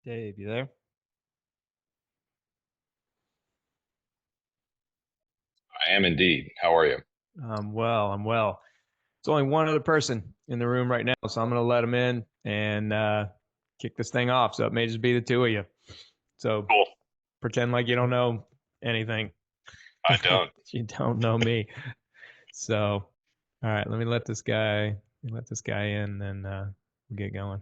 Dave, you there? I am indeed. How are you? I'm well. It's only one other person in the room right now, so I'm going to let him in and kick this thing off. So it may just be the two of you. So Cool. pretend like you don't know anything. I don't. You don't know me. So, all right, let this guy in, and we'll get going.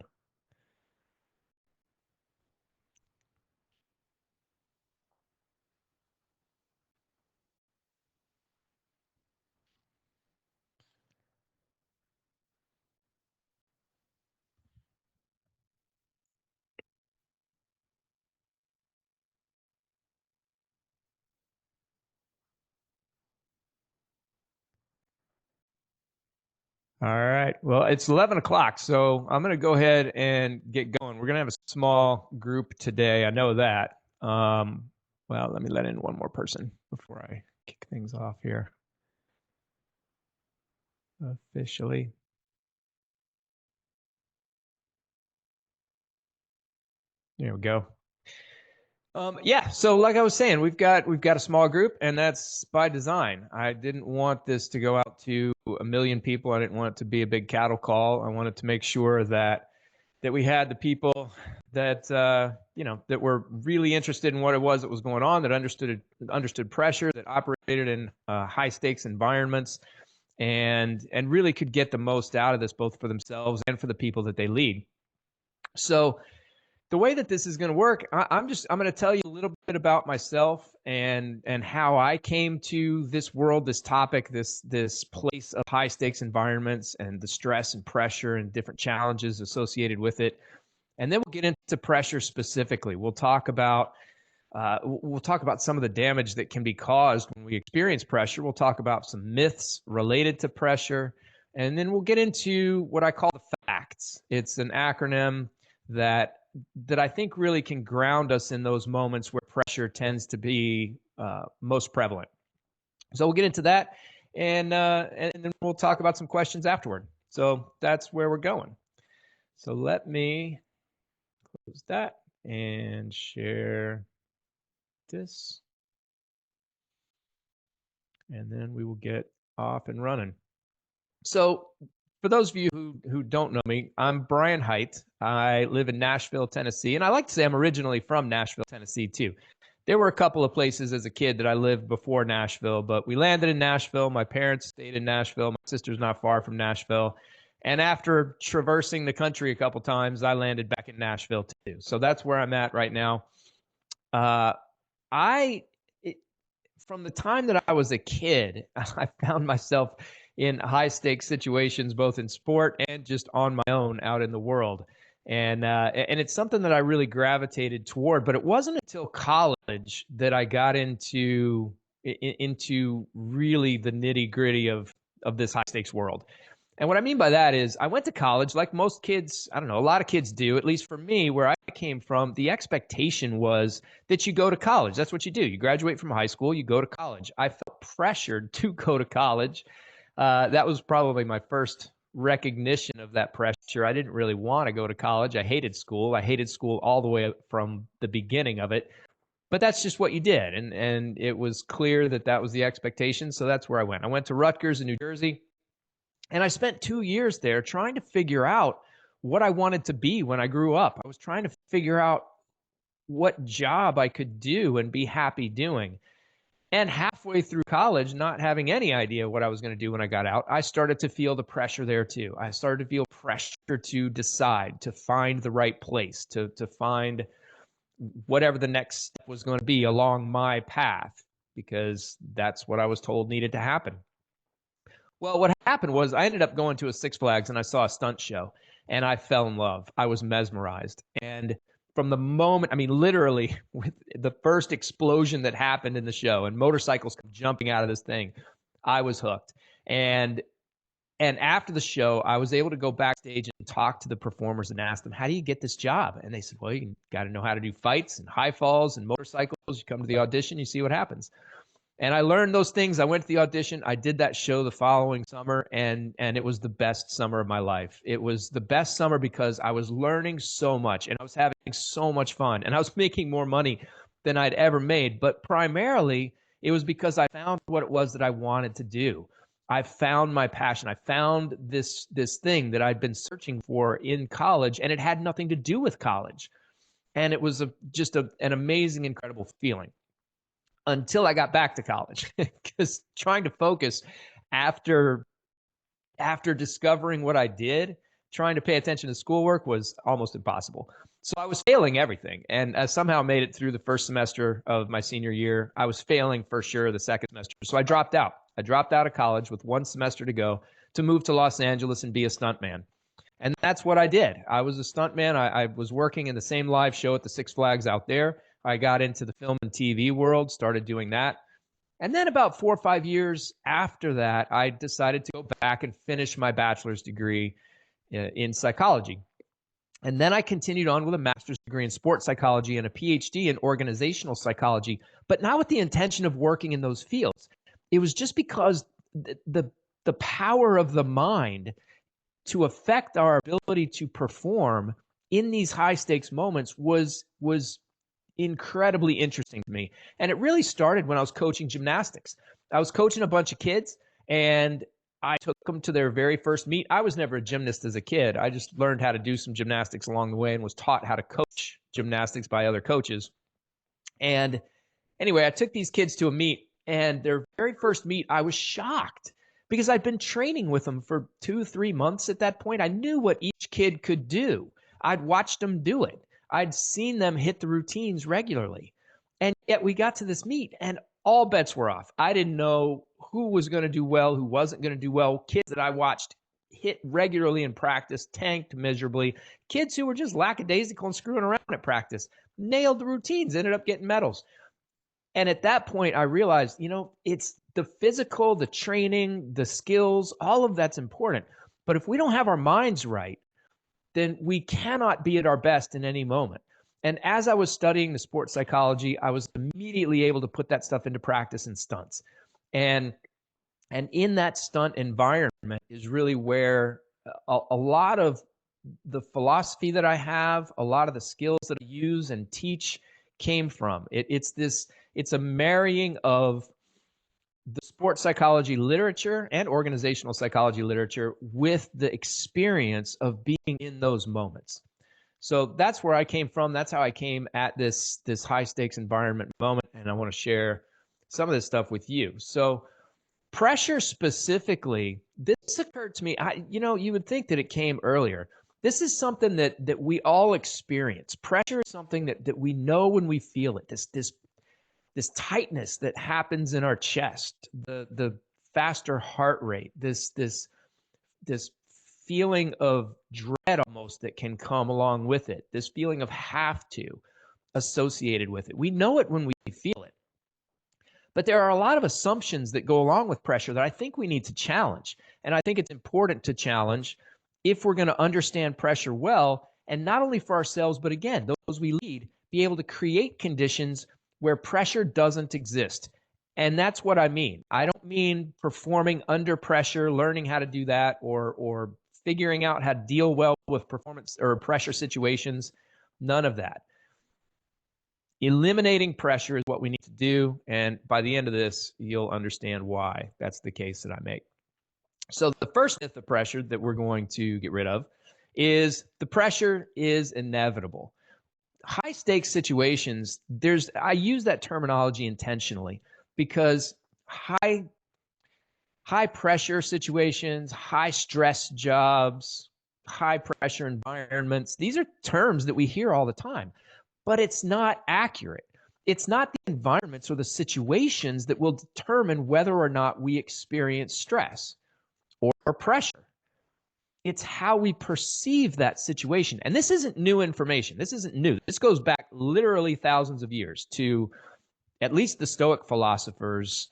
All right. Well, it's 11 o'clock, so I'm going to go ahead and get going. We're going to have a small group today. I know that. Well, let me let in one more person before I kick things off here officially. There we go. Yeah, so like I was saying, we've got a small group, and that's by design. I didn't want this to go out to a million people. I didn't want it to be a big cattle call. I wanted to make sure that we had the people that that were really interested in what it was that was going on, that understood pressure, that operated in high stakes environments, and really could get the most out of this, both for themselves and for the people that they lead. So the way that this is going to work, I'm going to tell you a little bit about myself and how I came to this world, this topic, this place of high stakes environments and the stress and pressure and different challenges associated with it. And then we'll get into pressure specifically. We'll talk about some of the damage that can be caused when we experience pressure. We'll talk about some myths related to pressure, and then we'll get into what I call the facts. It's an acronym that I think really can ground us in those moments where pressure tends to be most prevalent. So we'll get into that, and then we'll talk about some questions afterward. So that's where we're going. So let me close that and share this, and then we will get off and running. So for those of you who don't know me, I'm Brian Hite. I live in Nashville, Tennessee, and I like to say I'm originally from Nashville, Tennessee too. There were a couple of places as a kid that I lived before Nashville, but we landed in Nashville. My parents stayed in Nashville. My sister's not far from Nashville. And after traversing the country a couple times, I landed back in Nashville too. So that's where I'm at right now. Uh, I From the time that I was a kid, I found myself in high stakes situations, both in sport and just on my own out in the world. And it's something that I really gravitated toward. But it wasn't until college that I got into really the nitty gritty of this high stakes world. And what I mean by that is I went to college like most kids, I don't know, a lot of kids do, at least for me, where I came from, the expectation was that you go to college. That's what you do. You graduate from high school, you go to college. I felt pressured to go to college. That was probably my first recognition of that pressure. I didn't really want to go to college. I hated school. I hated school all the way from the beginning of it. But that's just what you did. And it was clear that that was the expectation. So that's where I went. I went to Rutgers in New Jersey. And I spent 2 years there trying to figure out what I wanted to be when I grew up. I was trying to figure out what job I could do and be happy doing. And halfway through college, not having any idea what I was going to do when I got out, I started to feel the pressure there too. I started to feel pressure to decide, to find the right place, to find whatever the next step was going to be along my path, because that's what I was told needed to happen. Well, what happened was I ended up going to a Six Flags and I saw a stunt show and I fell in love. I was mesmerized. And from the moment, I mean, literally, with the first explosion that happened in the show and motorcycles come jumping out of this thing, I was hooked. And and after the show, I was able to go backstage and talk to the performers and ask them, "How do you get this job?" And they said, "Well, you got to know how to do fights and high falls and motorcycles. You come to the audition, you see what happens." And I learned those things. I went to the audition. I did that show the following summer, and it was the best summer of my life. It was the best summer because I was learning so much, and I was having so much fun, and I was making more money than I'd ever made. But primarily, it was because I found what it was that I wanted to do. I found my passion. I found this thing that I'd been searching for in college, and it had nothing to do with college. And it was just an amazing, incredible feeling until I got back to college, because trying to focus after discovering what I did, trying to pay attention to schoolwork was almost impossible. So I was failing everything, and I somehow made it through the first semester of my senior year. I was failing for sure the second semester, so I dropped out. I dropped out of college with one semester to go to move to Los Angeles and be a stuntman. And that's what I did. I was a stuntman. I was working in the same live show at the Six Flags out there. I got into the film and TV world, started doing that. And then about 4 or 5 years after that, I decided to go back and finish my bachelor's degree in psychology. And then I continued on with a master's degree in sports psychology and a PhD in organizational psychology, but not with the intention of working in those fields. It was just because the power of the mind to affect our ability to perform in these high stakes moments was incredibly interesting to me. And it really started when I was coaching gymnastics. I was coaching a bunch of kids, and I took them to their very first meet. I was never a gymnast as a kid. I just learned how to do some gymnastics along the way and was taught how to coach gymnastics by other coaches. And anyway, I took these kids to a meet, and their very first meet, I was shocked because I'd been training with them for 2-3 months at that point. I knew what each kid could do. I'd watched them do it. I'd seen them hit the routines regularly. And yet we got to this meet and all bets were off. I didn't know who was going to do well, who wasn't going to do well. Kids that I watched hit regularly in practice tanked miserably. Kids who were just lackadaisical and screwing around at practice nailed the routines, ended up getting medals. And at that point, I realized, it's the physical, the training, the skills, all of that's important. But if we don't have our minds right, then we cannot be at our best in any moment. And as I was studying the sports psychology, I was immediately able to put that stuff into practice in stunts. And in that stunt environment is really where a lot of the philosophy that I have, a lot of the skills that I use and teach came from. It's a marrying of the sports psychology literature and organizational psychology literature with the experience of being in those moments. So that's where I came from. That's how I came at this high stakes environment moment. And I want to share some of this stuff with you. So pressure specifically, this occurred to me. You would think that it came earlier. This is something that we all experience. Pressure is something that we know when we feel it. This tightness that happens in our chest, the faster heart rate, this feeling of dread almost that can come along with it, this feeling of have to associated with it. We know it when we feel it. But there are a lot of assumptions that go along with pressure that I think we need to challenge. And I think it's important to challenge if we're going to understand pressure well, and not only for ourselves, but again, those we lead, be able to create conditions where pressure doesn't exist. And that's what I mean. I don't mean performing under pressure, learning how to do that, or figuring out how to deal well with performance or pressure situations. None of that. Eliminating pressure is what we need to do. And by the end of this, you'll understand why that's the case that I make. So the first myth of pressure that we're going to get rid of is the pressure is inevitable. High stakes situations, I use that terminology intentionally because high pressure situations, high stress jobs, high pressure environments, these are terms that we hear all the time, but it's not accurate. It's not the environments or the situations that will determine whether or not we experience stress or pressure. It's how we perceive that situation. And this isn't new information. This isn't new. This goes back literally thousands of years to at least the Stoic philosophers.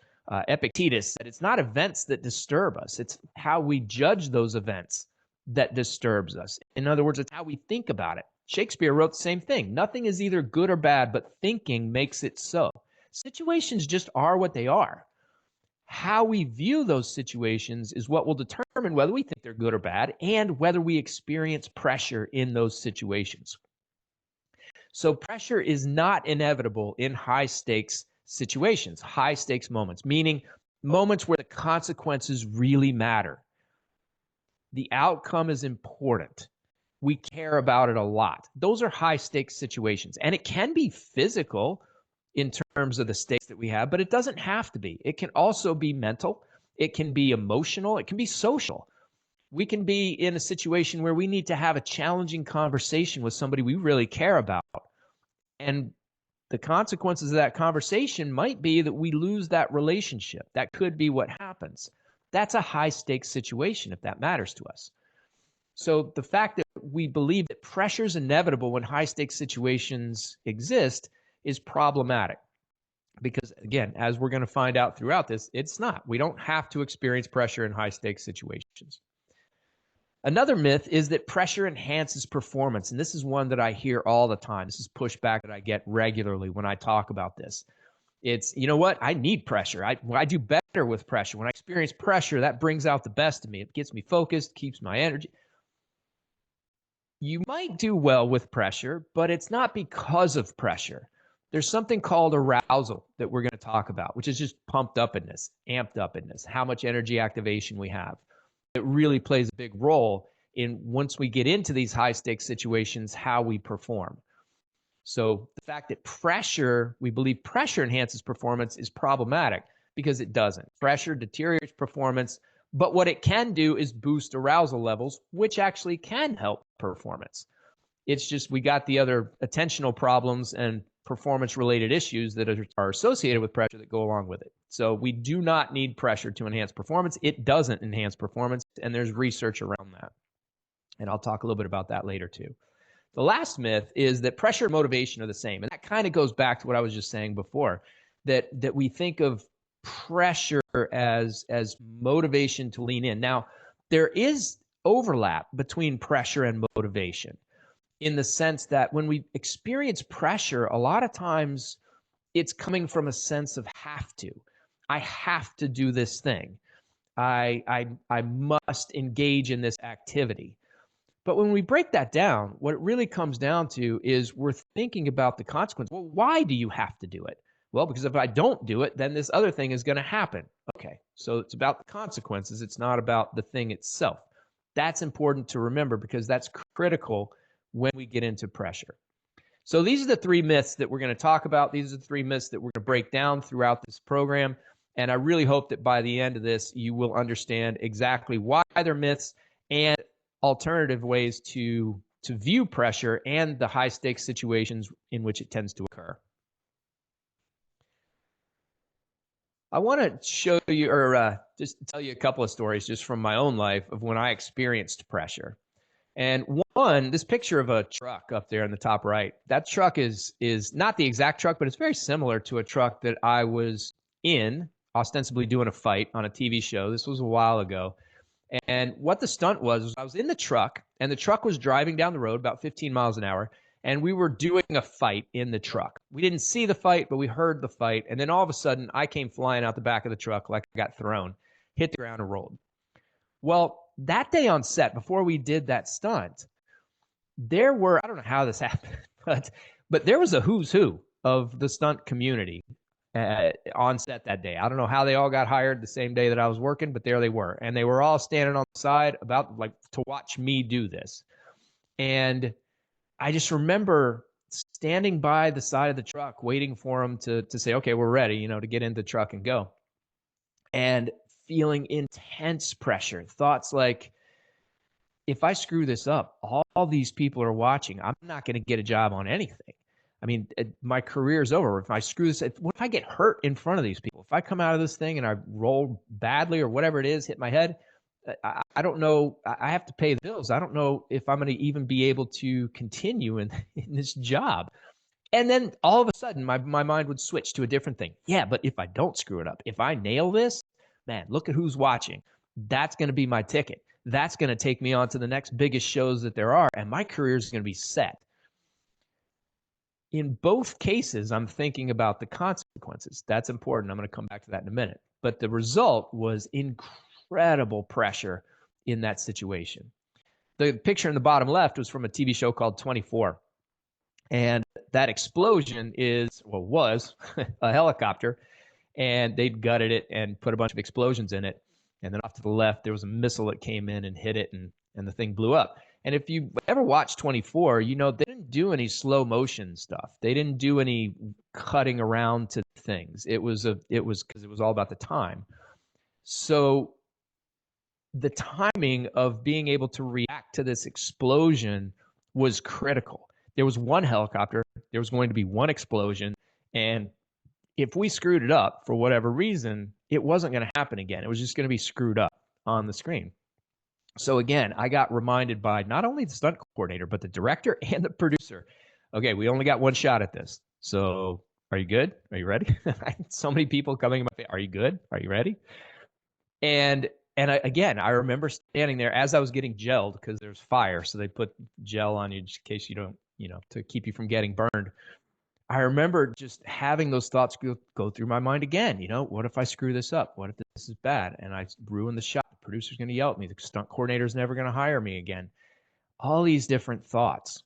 Epictetus said it's not events that disturb us. It's how we judge those events that disturbs us. In other words, it's how we think about it. Shakespeare wrote the same thing. Nothing is either good or bad, but thinking makes it so. Situations just are what they are. How we view those situations is what will determine whether we think they're good or bad and whether we experience pressure in those situations. So pressure is not inevitable in high stakes situations, high stakes moments, meaning moments where the consequences really matter. The outcome is important. We care about it a lot. Those are high stakes situations. And it can be physical in terms of the stakes that we have, but it doesn't have to be. It can also be mental. It can be emotional. It can be social. We can be in a situation where we need to have a challenging conversation with somebody we really care about. And the consequences of that conversation might be that we lose that relationship. That could be what happens. That's a high stakes situation if that matters to us. So the fact that we believe that pressure is inevitable when high stakes situations exist is problematic. Because again, as we're going to find out throughout this, it's not. We don't have to experience pressure in high stakes situations. Another myth is that pressure enhances performance. And this is one that I hear all the time. This is pushback that I get regularly when I talk about this. It's, you know what? I need pressure. I do better with pressure. When I experience pressure, that brings out the best of me. It gets me focused, keeps my energy. You might do well with pressure, but it's not because of pressure. There's something called arousal that we're going to talk about, which is just pumped upness, amped upness, how much energy activation we have. It really plays a big role in, once we get into these high stakes situations, how we perform. So the fact that we believe pressure enhances performance is problematic because it doesn't. Pressure deteriorates performance, but what it can do is boost arousal levels, which actually can help performance. It's just we got the other attentional problems and performance-related issues that are associated with pressure that go along with it. So we do not need pressure to enhance performance. It doesn't enhance performance, and there's research around that. And I'll talk a little bit about that later too. The last myth is that pressure and motivation are the same. And that kind of goes back to what I was just saying before, that we think of pressure as motivation to lean in. Now, there is overlap between pressure and motivation in the sense that when we experience pressure, a lot of times it's coming from a sense of have to. I have to do this thing. I must engage in this activity. But when we break that down, what it really comes down to is we're thinking about the consequence. Well, why do you have to do it? Well, because if I don't do it, then this other thing is going to happen. Okay, so it's about the consequences. It's not about the thing itself. That's important to remember because that's critical when we get into pressure. So these are the three myths that we're going to talk about. These are the three myths that we're going to break down throughout this program. And I really hope that by the end of this, you will understand exactly why they're myths and alternative ways to view pressure and the high stakes situations in which it tends to occur. I want to show you, or just tell you a couple of stories just from my own life of when I experienced pressure. And one, this picture of a truck up there in the top right, that truck is not the exact truck, but it's very similar to a truck that I was in, ostensibly doing a fight on a TV show. This was a while ago. And what the stunt was I was in the truck, and the truck was driving down the road about 15 miles an hour, and we were doing a fight in the truck. We didn't see the fight, but we heard the fight. And then all of a sudden, I came flying out the back of the truck like I got thrown, hit the ground, and rolled. Well, that day on set, before we did that stunt, there were, I don't know how this happened, but there was a who's who of the stunt community on set that day. I don't know how they all got hired the same day that I was working, but there they were. And they were all standing on the side about like to watch me do this. And I just remember standing by the side of the truck, waiting for them to say, okay, we're ready, to get in the truck and go. And feeling intense pressure, thoughts like, if I screw this up, all these people are watching. I'm not going to get a job on anything. I mean, my career is over. If I screw this, what if I get hurt in front of these people? If I come out of this thing and I roll badly or whatever it is, hit my head, I don't know. I have to pay the bills. I don't know if I'm going to even be able to continue in this job. And then all of a sudden, my mind would switch to a different thing. Yeah, but if I don't screw it up, if I nail this, man, look at who's watching. That's going to be my ticket. That's going to take me on to the next biggest shows that there are, and my career is going to be set. In both cases, I'm thinking about the consequences. That's important. I'm going to come back to that in a minute. But the result was incredible pressure in that situation. The picture in the bottom left was from a TV show called 24. And that explosion was a helicopter, and they'd gutted it and put a bunch of explosions in it. And then off to the left, there was a missile that came in and hit it, and the thing blew up. And if you ever watched 24, you know they didn't do any slow motion stuff. They didn't do any cutting around to things. It was because it was all about the time. So the timing of being able to react to this explosion was critical. There was one helicopter, there was going to be one explosion, and if we screwed it up for whatever reason, it wasn't going to happen again. It was just going to be screwed up on the screen. So again, I got reminded by not only the stunt coordinator, but the director and the producer. Okay, we only got one shot at this. So are you good? Are you ready? So many people coming in my face. Are you good? Are you ready? And I remember standing there as I was getting gelled because there's fire. So they put gel on you just in case you don't, to keep you from getting burned. I remember just having those thoughts go through my mind again. What if I screw this up? What if this is bad and I ruin the shot? The producer's going to yell at me. The stunt coordinator's never going to hire me again. All these different thoughts.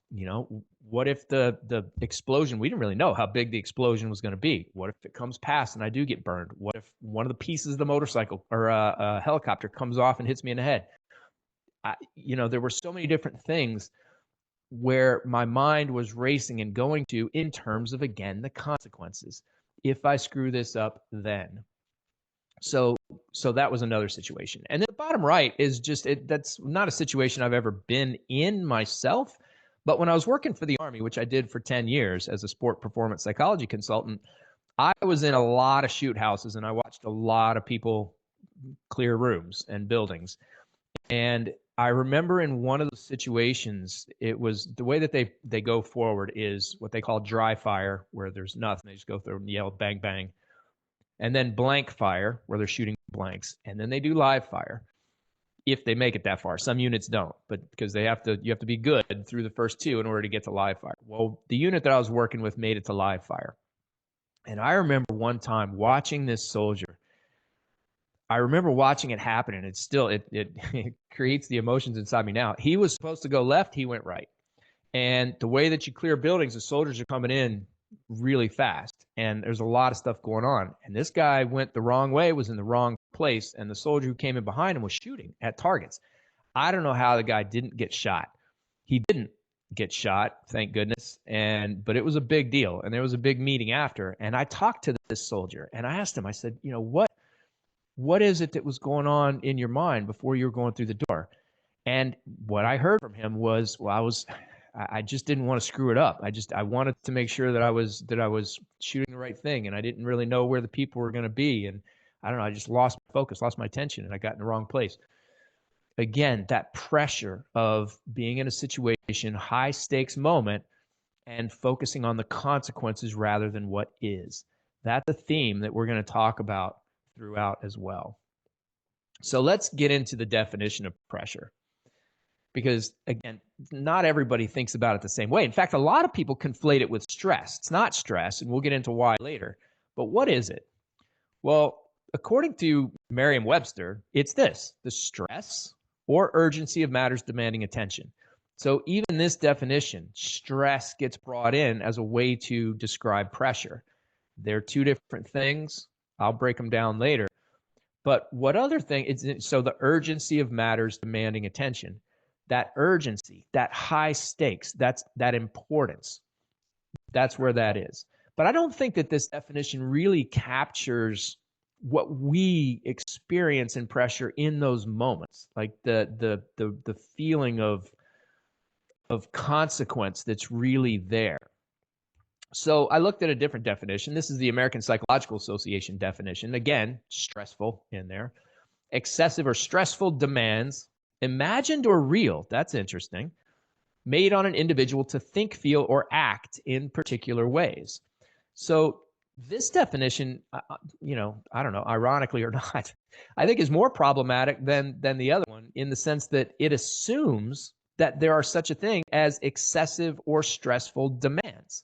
What if the explosion? We didn't really know how big the explosion was going to be. What if it comes past and I do get burned? What if one of the pieces of the motorcycle or a helicopter comes off and hits me in the head? There were so many different things where my mind was racing and going to in terms of, again, the consequences. If I screw this up, then. So that was another situation. And then the bottom right is just that's not a situation I've ever been in myself. But when I was working for the Army, which I did for 10 years as a sport performance psychology consultant, I was in a lot of shoot houses and I watched a lot of people clear rooms and buildings. And I remember in one of the situations, it was the way that they go forward is what they call dry fire, where there's nothing. They just go through and yell bang, bang. And then blank fire, where they're shooting blanks. And then they do live fire if they make it that far. Some units don't, but because you have to be good through the first two in order to get to live fire. Well, the unit that I was working with made it to live fire. And I remember one time watching this soldier. I remember watching it happen, and it creates the emotions inside me now. He was supposed to go left, he went right. And the way that you clear buildings, the soldiers are coming in really fast, and there's a lot of stuff going on. And this guy went the wrong way, was in the wrong place, and the soldier who came in behind him was shooting at targets. I don't know how the guy didn't get shot. He didn't get shot, thank goodness. But it was a big deal, and there was a big meeting after. And I talked to this soldier, and I asked him, I said, what is it that was going on in your mind before you were going through the door? And what I heard from him was, well, I just didn't want to screw it up. I wanted to make sure that I was shooting the right thing, and I didn't really know where the people were going to be. And I don't know, I just lost my focus, lost my attention, and I got in the wrong place. Again, that pressure of being in a situation, high stakes moment, and focusing on the consequences rather than what is. That's a theme that we're going to talk about throughout as well. So let's get into the definition of pressure. Because, again, not everybody thinks about it the same way. In fact, a lot of people conflate it with stress. It's not stress, and we'll get into why later. But what is it? Well, according to Merriam-Webster, it's this: the stress or urgency of matters demanding attention. So even this definition, stress, gets brought in as a way to describe pressure. They're two different things. I'll break them down later. But what other thing is it? So the urgency of matters demanding attention, that urgency, that high stakes, that importance, that's where that is. But I don't think that this definition really captures what we experience in pressure in those moments, like the feeling of consequence that's really there. So I looked at a different definition. This is the American Psychological Association definition. Again, stressful in there. Excessive or stressful demands, imagined or real, that's interesting, made on an individual to think, feel, or act in particular ways. So this definition, I don't know, ironically or not, I think is more problematic than the other one, in the sense that it assumes that there are such a thing as excessive or stressful demands.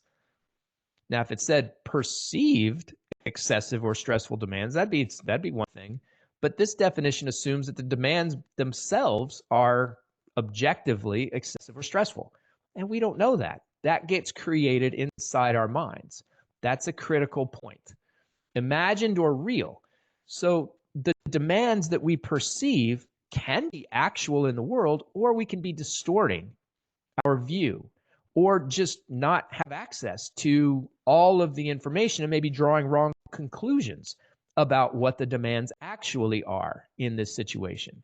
Now, if it said perceived excessive or stressful demands, that'd be one thing. But this definition assumes that the demands themselves are objectively excessive or stressful. And we don't know that. That gets created inside our minds. That's a critical point. Imagined or real. So the demands that we perceive can be actual in the world, or we can be distorting our view, or just not have access to all of the information and maybe drawing wrong conclusions about what the demands actually are in this situation.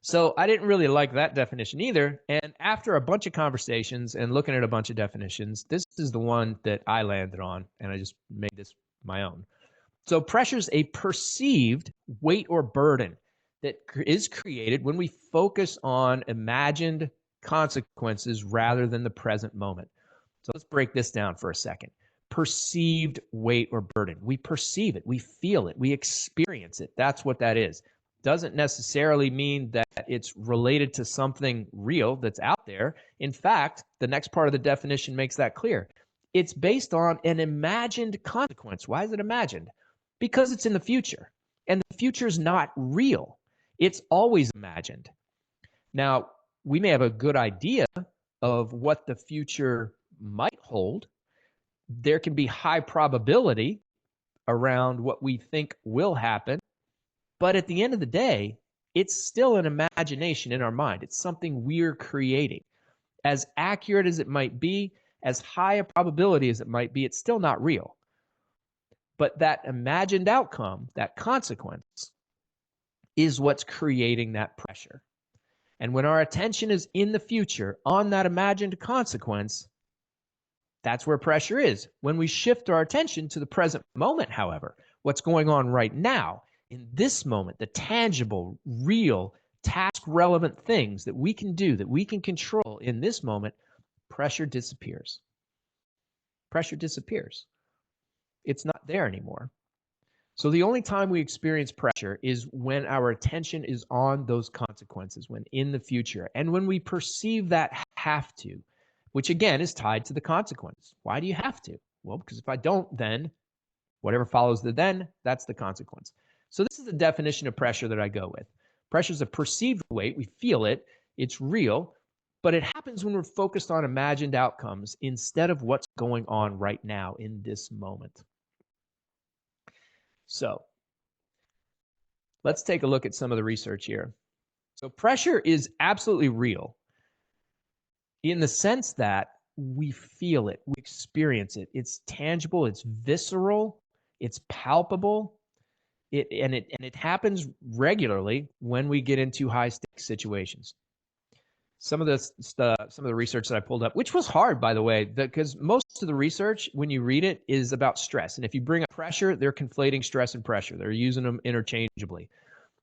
So I didn't really like that definition either. And after a bunch of conversations and looking at a bunch of definitions, this is the one that I landed on, and I just made this my own. So pressure is a perceived weight or burden that is created when we focus on imagined consequences rather than the present moment. So let's break this down for a second. Perceived weight or burden. We perceive it, we feel it, we experience it. That's what that is. Doesn't necessarily mean that it's related to something real that's out there. In fact, the next part of the definition makes that clear. It's based on an imagined consequence. Why is it imagined? Because it's in the future, and the future is not real. It's always imagined. Now, we may have a good idea of what the future might hold. There can be high probability around what we think will happen. But at the end of the day, it's still an imagination in our mind. It's something we're creating. As accurate as it might be, as high a probability as it might be, it's still not real. But that imagined outcome, that consequence, is what's creating that pressure. And when our attention is in the future on that imagined consequence, that's where pressure is. When we shift our attention to the present moment, however, what's going on right now, in this moment, the tangible, real, task-relevant things that we can do, that we can control in this moment, pressure disappears. Pressure disappears. It's not there anymore. So the only time we experience pressure is when our attention is on those consequences, when in the future, and when we perceive that have to, which again is tied to the consequence. Why do you have to? Well, because if I don't, then whatever follows the then, that's the consequence. So this is the definition of pressure that I go with. Pressure is a perceived weight. We feel it. It's real. But it happens when we're focused on imagined outcomes instead of what's going on right now in this moment. So let's take a look at some of the research here. So pressure is absolutely real in the sense that we feel it, we experience it. It's tangible, it's visceral, it's palpable. It happens regularly when we get into high stakes situations. Some of the research that I pulled up, which was hard, by the way, because most of the research, when you read it, is about stress. And if you bring up pressure, they're conflating stress and pressure. They're using them interchangeably.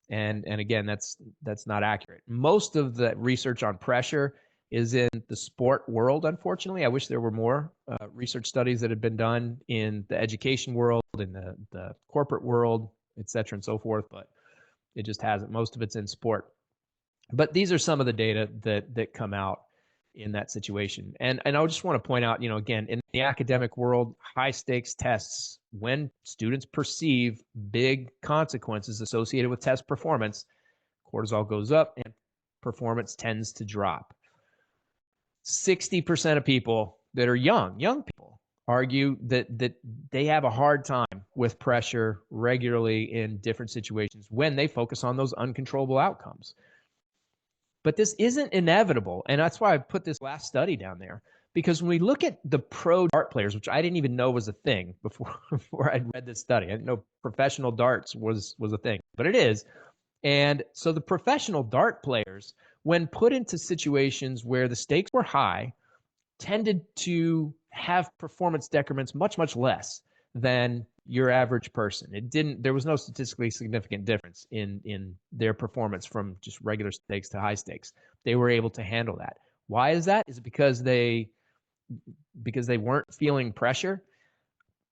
And again, that's not accurate. Most of the research on pressure is in the sport world, unfortunately. I wish there were more research studies that had been done in the education world, in the corporate world, et cetera, and so forth, but it just hasn't. Most of it's in sport. But these are some of the data that come out in that situation. And I just want to point out, again, in the academic world, high stakes tests, when students perceive big consequences associated with test performance, cortisol goes up and performance tends to drop. 60% of people that are young people, argue that they have a hard time with pressure regularly in different situations when they focus on those uncontrollable outcomes. But this isn't inevitable, and that's why I put this last study down there, because when we look at the pro dart players, which I didn't even know was a thing before I'd read this study. I didn't know professional darts was a thing, but it is. And so the professional dart players, when put into situations where the stakes were high, tended to have performance decrements much less than your average person. There was no statistically significant difference in their performance from just regular stakes to high stakes. They were able to handle that. Why is that? Is it because they weren't feeling pressure?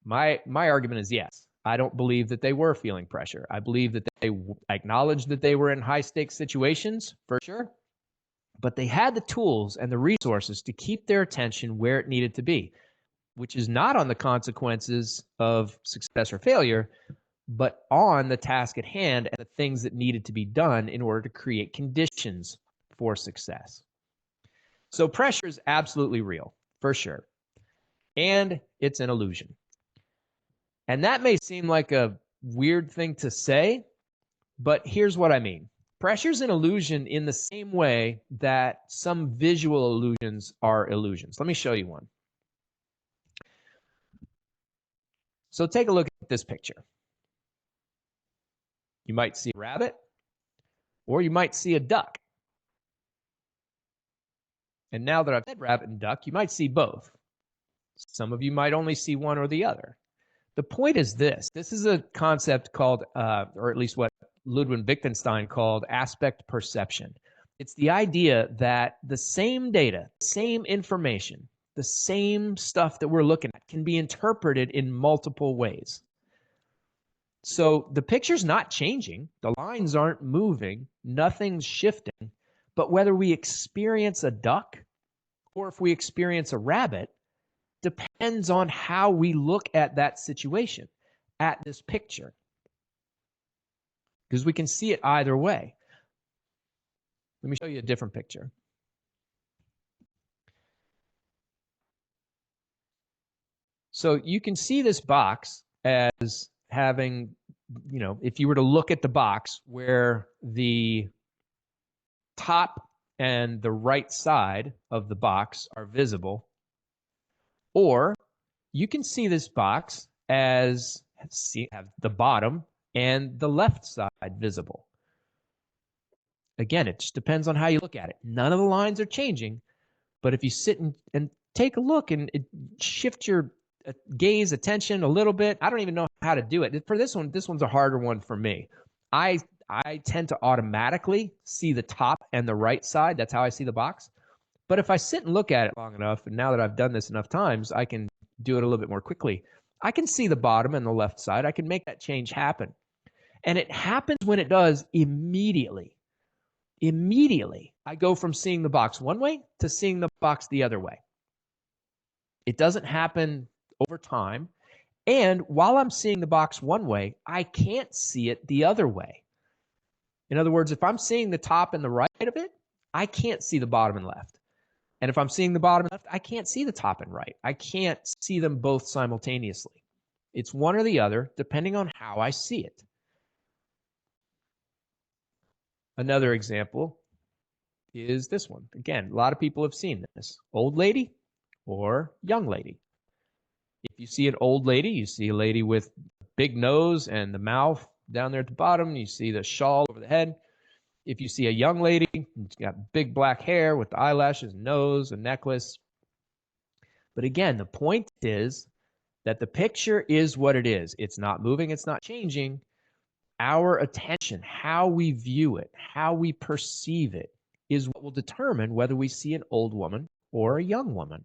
My argument is yes. I don't believe that they were feeling pressure. I believe that they acknowledged that they were in high stakes situations, for sure, but they had the tools and the resources to keep their attention where it needed to be. which is not on the consequences of success or failure, but on the task at hand and the things that needed to be done in order to create conditions for success. So pressure is absolutely real, for sure. And it's an illusion. And that may seem like a weird thing to say, but here's what I mean. Pressure is an illusion in the same way that some visual illusions are illusions. Let me show you one. So take a look at this picture. You might see a rabbit, or you might see a duck. And now that I've said rabbit and duck, you might see both. Some of you might only see one or the other. The point is this. This is a concept called, or at least what Ludwig Wittgenstein called aspect perception. It's the idea that the same data, same information, the same stuff that we're looking at can be interpreted in multiple ways. So the picture's not changing, the lines aren't moving, nothing's shifting, but whether we experience a duck or if we experience a rabbit depends on how we look at that situation, at this picture. Because we can see it either way. Let me show you a different picture. So you can see this box as having, if you were to look at the box where the top and the right side of the box are visible, or you can see this box as have the bottom and the left side visible. Again, it just depends on how you look at it. None of the lines are changing, but if you sit and take a look and shift your gaze, attention a little bit, I don't even know how to do it. For this one's a harder one for me. I tend to automatically see the top and the right side. That's how I see the box. But if I sit and look at it long enough, and now that I've done this enough times, I can do it a little bit more quickly. I can see the bottom and the left side. I can make that change happen. And it happens when it does immediately. Immediately, I go from seeing the box one way to seeing the box the other way. It doesn't happen over time. And while I'm seeing the box one way, I can't see it the other way. In other words, if I'm seeing the top and the right of it, I can't see the bottom and left. And if I'm seeing the bottom and left, I can't see the top and right. I can't see them both simultaneously. It's one or the other, depending on how I see it. Another example is this one. Again, a lot of people have seen this. Old lady or young lady. If you see an old lady, you see a lady with a big nose and the mouth down there at the bottom. You see the shawl over the head. If you see a young lady, she's got big black hair with the eyelashes, nose, a necklace. But again, the point is that the picture is what it is. It's not moving. It's not changing. Our attention, how we view it, how we perceive it, is what will determine whether we see an old woman or a young woman.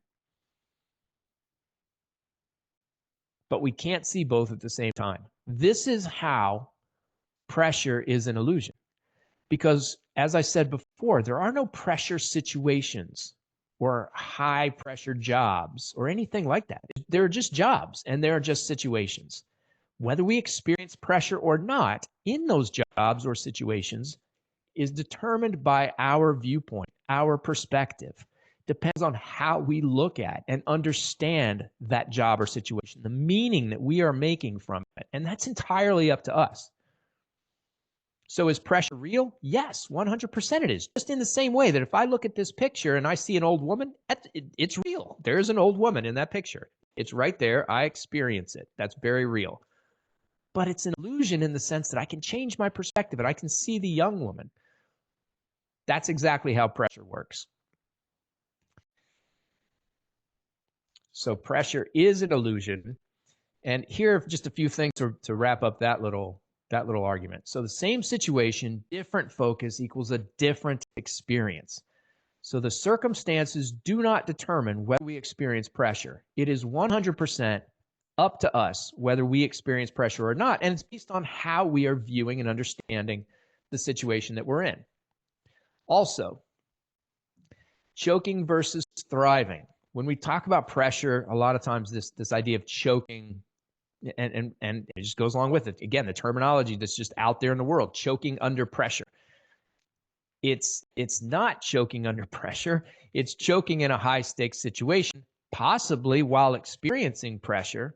But we can't see both at the same time. This is how pressure is an illusion. Because, as I said before, there are no pressure situations or high pressure jobs or anything like that. They're just jobs and they're just situations. Whether we experience pressure or not in those jobs or situations is determined by our viewpoint, our perspective. Depends on how we look at and understand that job or situation, the meaning that we are making from it. And that's entirely up to us. So is pressure real? Yes, 100% it is. Just in the same way that if I look at this picture and I see an old woman, it's real. There's an old woman in that picture. It's right there. I experience it. That's very real. But it's an illusion in the sense that I can change my perspective and I can see the young woman. That's exactly how pressure works. So pressure is an illusion. And here are just a few things to wrap up that little argument. So the same situation, different focus equals a different experience. So the circumstances do not determine whether we experience pressure. It is 100% up to us whether we experience pressure or not. And it's based on how we are viewing and understanding the situation that we're in. Also, choking versus thriving. when we talk about pressure, a lot of times this idea of choking and it just goes along with it. Again, the terminology that's just out there in the world, choking under pressure. It's not choking under pressure. It's choking in a high stakes situation, possibly while experiencing pressure.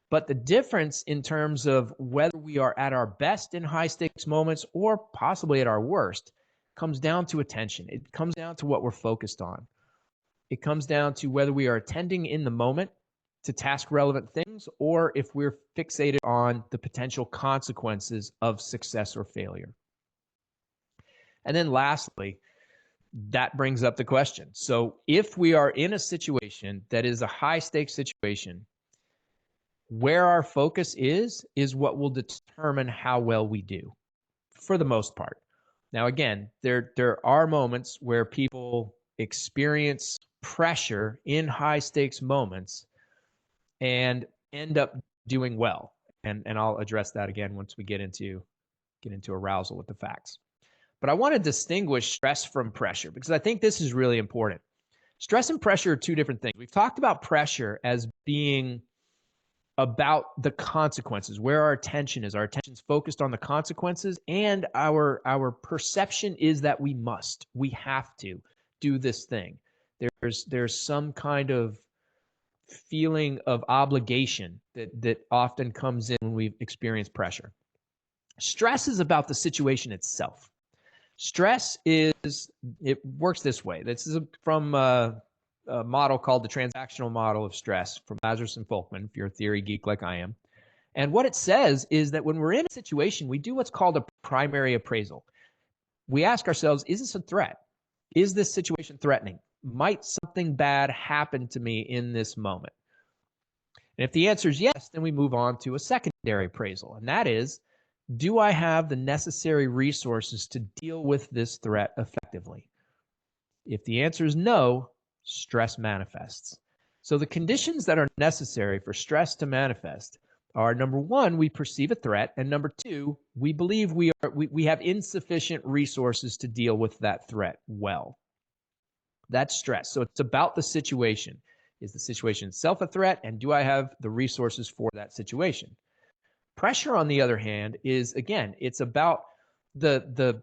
But the difference in terms of whether we are at our best in high stakes moments or possibly at our worst comes down to attention. It comes down to what we're focused on. It comes down to whether we are attending in the moment to task relevant things or if we're fixated on the potential consequences of success or failure. And then lastly, that brings up the question. So if we are in a situation that is a high stakes situation, where our focus is what will determine how well we do for the most part. Now, again, there are moments where people experience pressure in high stakes moments and end up doing well. And I'll address that again once we get into arousal with the facts. But I want to distinguish stress from pressure because I think this is really important. Stress and pressure are two different things. We've talked about pressure as being about the consequences, where our attention is. Our attention's focused on the consequences, and our perception is that we have to do this thing. There's some kind of feeling of obligation that often comes in when we experience pressure. Stress is about the situation itself. Stress it works this way. This is from a model called the transactional model of stress from Lazarus and Folkman, if you're a theory geek like I am. And what it says is that when we're in a situation, we do what's called a primary appraisal. We ask ourselves, is this a threat? Is this situation threatening? Might something bad happen to me in this moment? And if the answer is yes, then we move on to a secondary appraisal. And that is, do I have the necessary resources to deal with this threat effectively? If the answer is no, stress manifests. So the conditions that are necessary for stress to manifest are, number one, we perceive a threat, and number two, we believe we have insufficient resources to deal with that threat well. That's stress. So it's about the situation. Is the situation itself a threat, and do I have the resources for that situation? Pressure, on the other hand, is, again, it's about the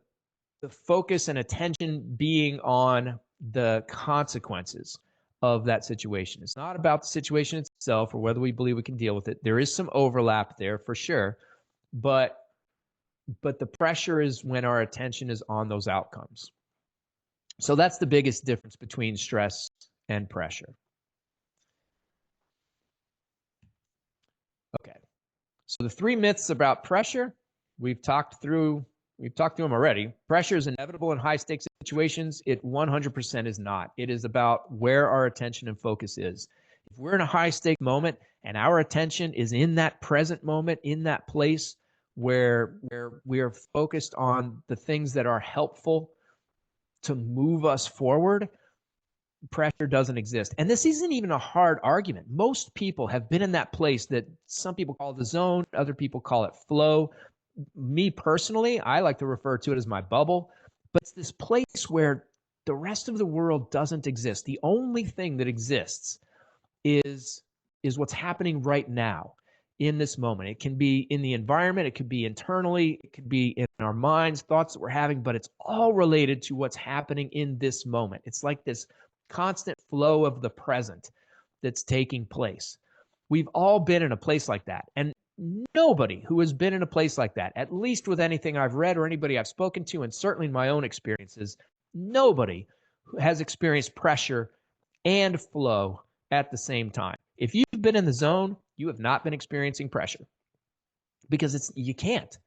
focus and attention being on the consequences of that situation. It's not about the situation itself or whether we believe we can deal with it. There is some overlap there for sure, but the pressure is when our attention is on those outcomes. So that's the biggest difference between stress and pressure. Okay. So the three myths about pressure, we've talked through them already. Pressure is inevitable in high stakes situations. It 100% is not. It is about where our attention and focus is. If we're in a high stake moment and our attention is in that present moment, in that place where we are focused on the things that are helpful to move us forward, pressure doesn't exist. And this isn't even a hard argument. Most people have been in that place that some people call the zone, other people call it flow. Me personally, I like to refer to it as my bubble, but it's this place where the rest of the world doesn't exist. The only thing that exists is what's happening right now in this moment. It can be in the environment, it could be internally, it could be in our minds, thoughts that we're having, but it's all related to what's happening in this moment. It's like this constant flow of the present that's taking place. We've all been in a place like that. And nobody who has been in a place like that, at least with anything I've read or anybody I've spoken to, and certainly in my own experiences, nobody has experienced pressure and flow at the same time. If you've been in the zone, you have not been experiencing pressure because you can't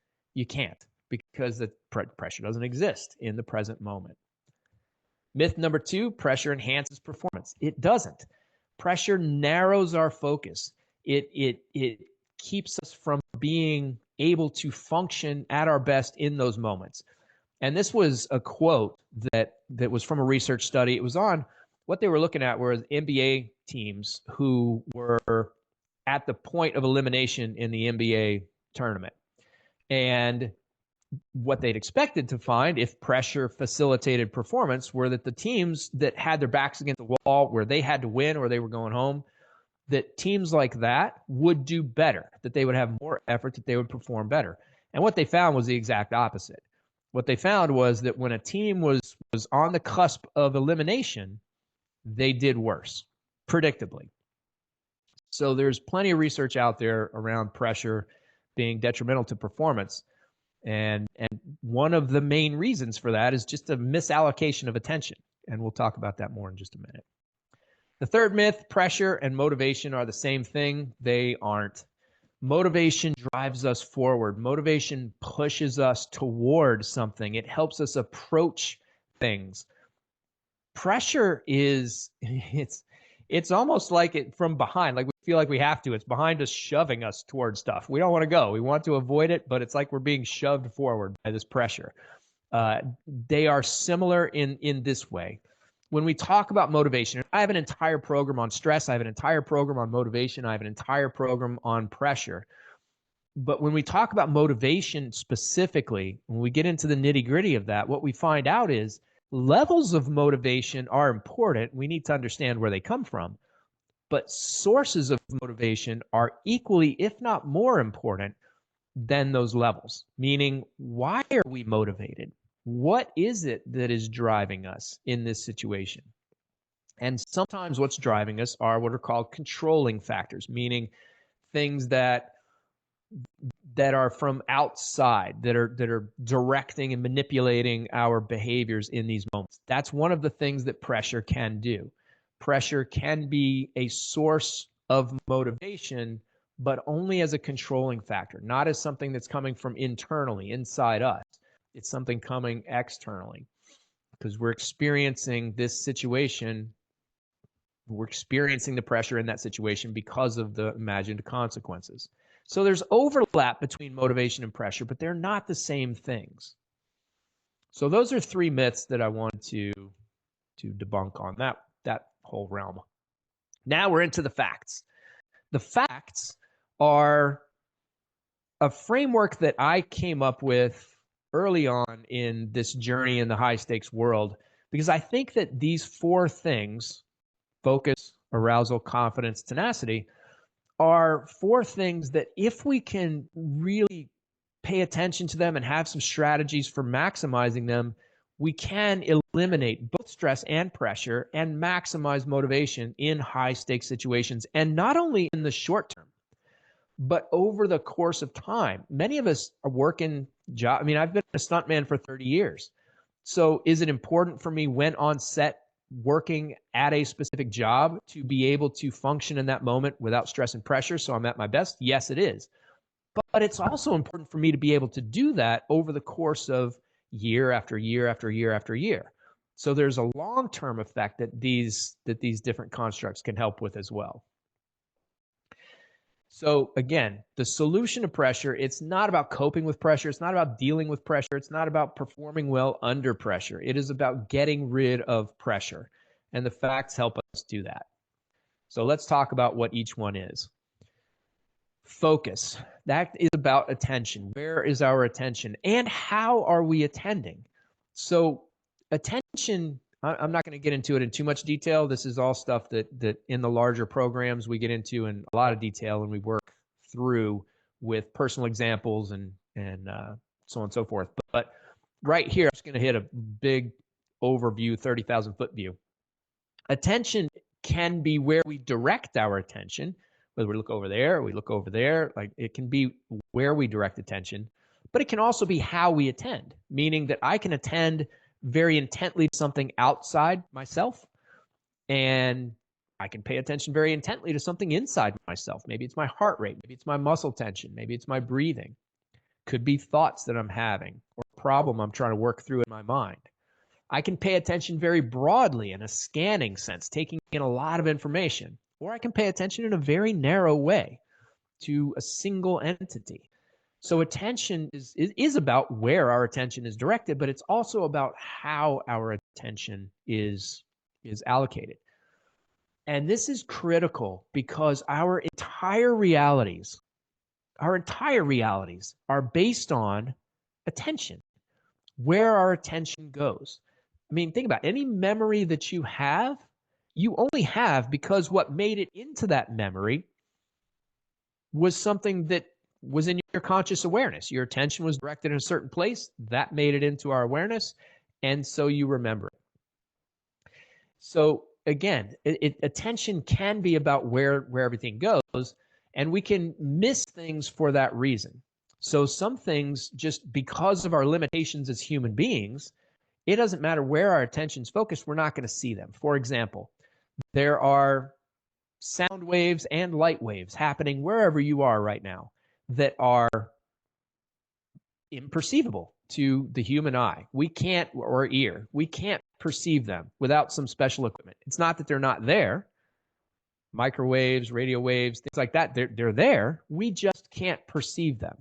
because the pressure doesn't exist in the present moment. Myth number two, pressure enhances performance. It doesn't. Pressure narrows our focus. It keeps us from being able to function at our best in those moments. And this was a quote that was from a research study. It was on what they were looking at were NBA teams who were at the point of elimination in the NBA tournament. And what they'd expected to find if pressure facilitated performance were that the teams that had their backs against the wall, where they had to win or they were going home, that teams like that would do better, that they would have more effort, that they would perform better. And what they found was the exact opposite. What they found was that when a team was on the cusp of elimination, they did worse, predictably. So there's plenty of research out there around pressure being detrimental to performance. And one of the main reasons for that is just a misallocation of attention. And we'll talk about that more in just a minute. The third myth, pressure and motivation are the same thing. They aren't. Motivation drives us forward. Motivation pushes us toward something. It helps us approach things. Pressure is, it's almost like it from behind, like we feel like we have to. It's behind us, shoving us towards stuff. We don't want to go. We want to avoid it, but it's like we're being shoved forward by this pressure. They are similar in this way. When we talk about motivation, I have an entire program on stress. I have an entire program on motivation. I have an entire program on pressure. But when we talk about motivation specifically, when we get into the nitty-gritty of that, what we find out is levels of motivation are important. We need to understand where they come from. But sources of motivation are equally, if not more important than those levels. Meaning, why are we motivated? What is it that is driving us in this situation? And sometimes what's driving us are what are called controlling factors, meaning things that are from outside, that are directing and manipulating our behaviors in these moments. That's one of the things that pressure can do. Pressure can be a source of motivation, but only as a controlling factor, not as something that's coming from internally, inside us. It's something coming externally, because we're experiencing this situation. We're experiencing the pressure in that situation because of the imagined consequences. So there's overlap between motivation and pressure, but they're not the same things. So those are three myths that I wanted to debunk on that whole realm. Now we're into the facts. The facts are a framework that I came up with early on in this journey in the high stakes world, because I think that these four things, focus, arousal, confidence, tenacity, are four things that if we can really pay attention to them and have some strategies for maximizing them, we can eliminate both stress and pressure and maximize motivation in high stakes situations. And not only in the short term, but over the course of time. Many of us are working job. I mean, I've been a stuntman for 30 years. So is it important for me when on set working at a specific job to be able to function in that moment without stress and pressure so I'm at my best? Yes, it is. But it's also important for me to be able to do that over the course of year after year after year after year. So there's a long-term effect that these different constructs can help with as well. So again, the solution to pressure, it's not about coping with pressure. It's not about dealing with pressure. It's not about performing well under pressure. It is about getting rid of pressure. And the facts help us do that. So let's talk about what each one is. Focus. That is about attention. Where is our attention? And how are we attending? So attention, I'm not going to get into it in too much detail. This is all stuff that in the larger programs we get into in a lot of detail, and we work through with personal examples and so on and so forth. But right here, I'm just going to hit a big overview, 30,000-foot view. Attention can be where we direct our attention, whether we look over there or we look over there. Like, it can be where we direct attention, but it can also be how we attend, meaning that I can attend very intently to something outside myself, and I can pay attention very intently to something inside myself. Maybe it's my heart rate, maybe it's my muscle tension, maybe it's my breathing. Could be thoughts that I'm having or a problem I'm trying to work through in my mind. I can pay attention very broadly in a scanning sense, taking in a lot of information, or I can pay attention in a very narrow way to a single entity. So attention is about where our attention is directed, but it's also about how our attention is allocated. And this is critical because our entire realities are based on attention, where our attention goes. I mean, think about it. Any memory that you only have because what made it into that memory was something that was in your conscious awareness. Your attention was directed in a certain place. That made it into our awareness. And so you remember it. So again, attention can be about where everything goes, and we can miss things for that reason. So some things, just because of our limitations as human beings, it doesn't matter where our attention's focused, we're not going to see them. For example, there are sound waves and light waves happening wherever you are right now that are imperceivable to the human eye. We can't, or ear, we can't perceive them without some special equipment. It's not that they're not there. Microwaves, radio waves, things like that, they're there. We just can't perceive them.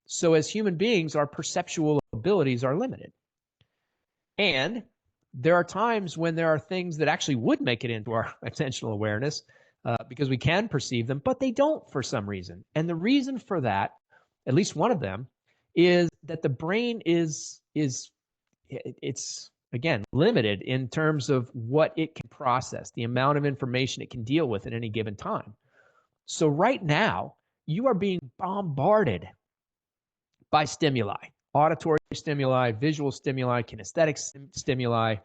So as human beings, our perceptual abilities are limited. And there are times when there are things that actually would make it into our attentional awareness because we can perceive them, but they don't for some reason. And the reason for that, at least one of them, is that the brain it's again limited in terms of what it can process, the amount of information it can deal with at any given time. So right now, you are being bombarded by stimuli, auditory stimuli, visual stimuli, kinesthetic stimuli,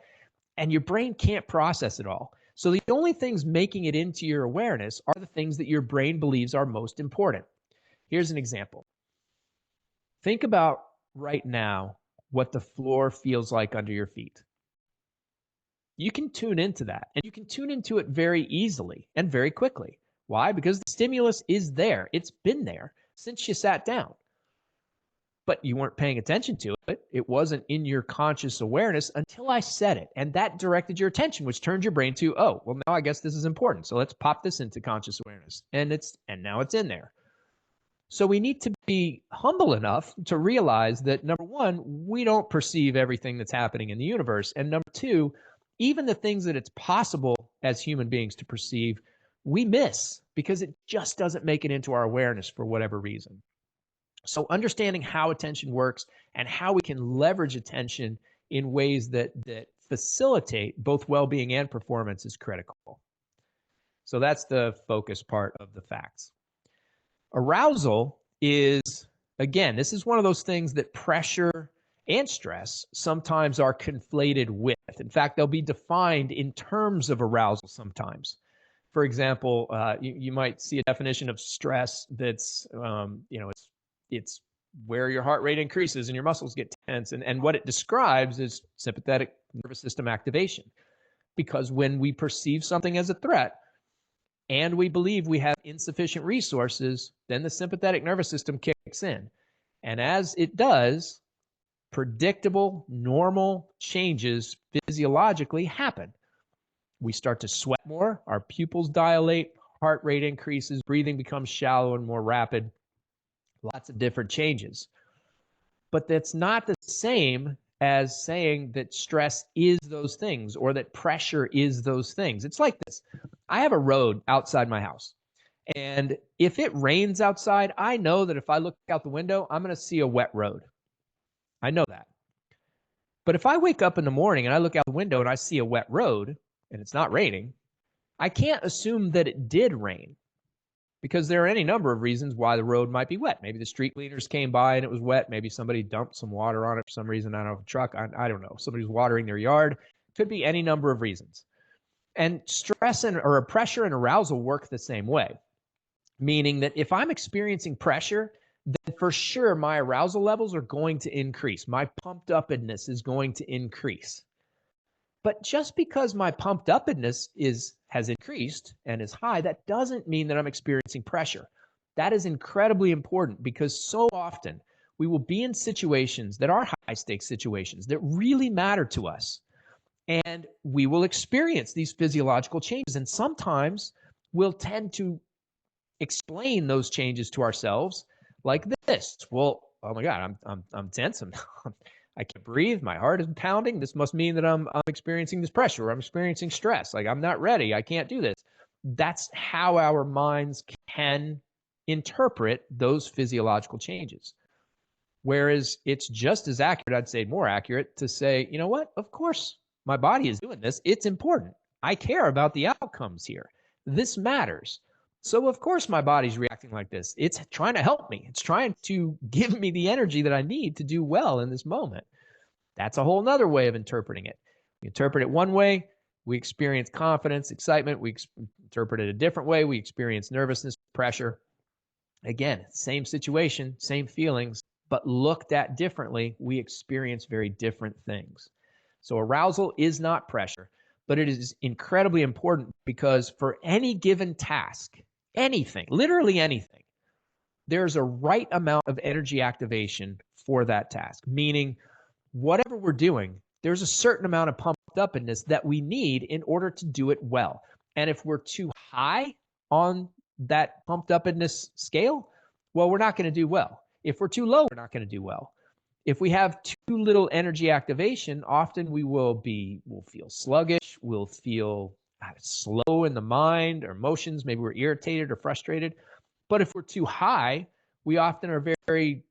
and your brain can't process it all. So the only things making it into your awareness are the things that your brain believes are most important. Here's an example. Think about right now what the floor feels like under your feet. You can tune into that, and you can tune into it very easily and very quickly. Why? Because the stimulus is there. It's been there since you sat down. But you weren't paying attention to it. It wasn't in your conscious awareness until I said it. And that directed your attention, which turned your brain to, oh, well, now I guess this is important. So let's pop this into conscious awareness. And now it's in there. So we need to be humble enough to realize that, number one, we don't perceive everything that's happening in the universe. And number two, even the things that it's possible as human beings to perceive, we miss because it just doesn't make it into our awareness for whatever reason. So understanding how attention works and how we can leverage attention in ways that facilitate both well-being and performance is critical. So that's the focus part of the facts. Arousal is, again, this is one of those things that pressure and stress sometimes are conflated with. In fact, they'll be defined in terms of arousal sometimes. For example, you might see a definition of stress that's, it's where your heart rate increases and your muscles get tense. And what it describes is sympathetic nervous system activation. Because when we perceive something as a threat and we believe we have insufficient resources, then the sympathetic nervous system kicks in. And as it does, predictable, normal changes physiologically happen. We start to sweat more, our pupils dilate, heart rate increases, breathing becomes shallow and more rapid. Lots of different changes. But that's not the same as saying that stress is those things or that pressure is those things. It's like this. I have a road outside my house. And if it rains outside, I know that if I look out the window, I'm going to see a wet road. I know that. But if I wake up in the morning and I look out the window and I see a wet road and it's not raining, I can't assume that it did rain. Because there are any number of reasons why the road might be wet. Maybe the street cleaners came by and it was wet. Maybe somebody dumped some water on it for some reason. I don't know, a truck. I don't know. Somebody's watering their yard. Could be any number of reasons. And stress or pressure and arousal work the same way. Meaning that if I'm experiencing pressure, then for sure my arousal levels are going to increase. My pumped upness is going to increase. But just because my pumped upness has increased and is high, that doesn't mean that I'm experiencing pressure. That is incredibly important because so often we will be in situations that are high stakes situations that really matter to us. And we will experience these physiological changes. And sometimes we'll tend to explain those changes to ourselves like this. Well, oh my God, I'm tense. I can't breathe. My heart is pounding. This must mean that I'm experiencing this pressure. Or I'm experiencing stress. Like I'm not ready. I can't do this. That's how our minds can interpret those physiological changes. Whereas it's just as accurate, I'd say more accurate, to say, you know what? Of course, my body is doing this. It's important. I care about the outcomes here. This matters. So, of course, my body's reacting like this. It's trying to help me. It's trying to give me the energy that I need to do well in this moment. That's a whole nother way of interpreting it. We interpret it one way, we experience confidence, excitement. We interpret it a different way, we experience nervousness, pressure. Again, same situation, same feelings, but looked at differently, we experience very different things. So arousal is not pressure, but it is incredibly important because for any given task, anything, literally anything, there's a right amount of energy activation for that task, meaning whatever we're doing, there's a certain amount of pumped upness that we need in order to do it well. And if we're too high on that pumped upness scale, well, we're not going to do well. If we're too low, we're not going to do well. If we have too little energy activation, often we'll feel sluggish, we'll feel slow in the mind or emotions, maybe we're irritated or frustrated. But if we're too high, we often are very, very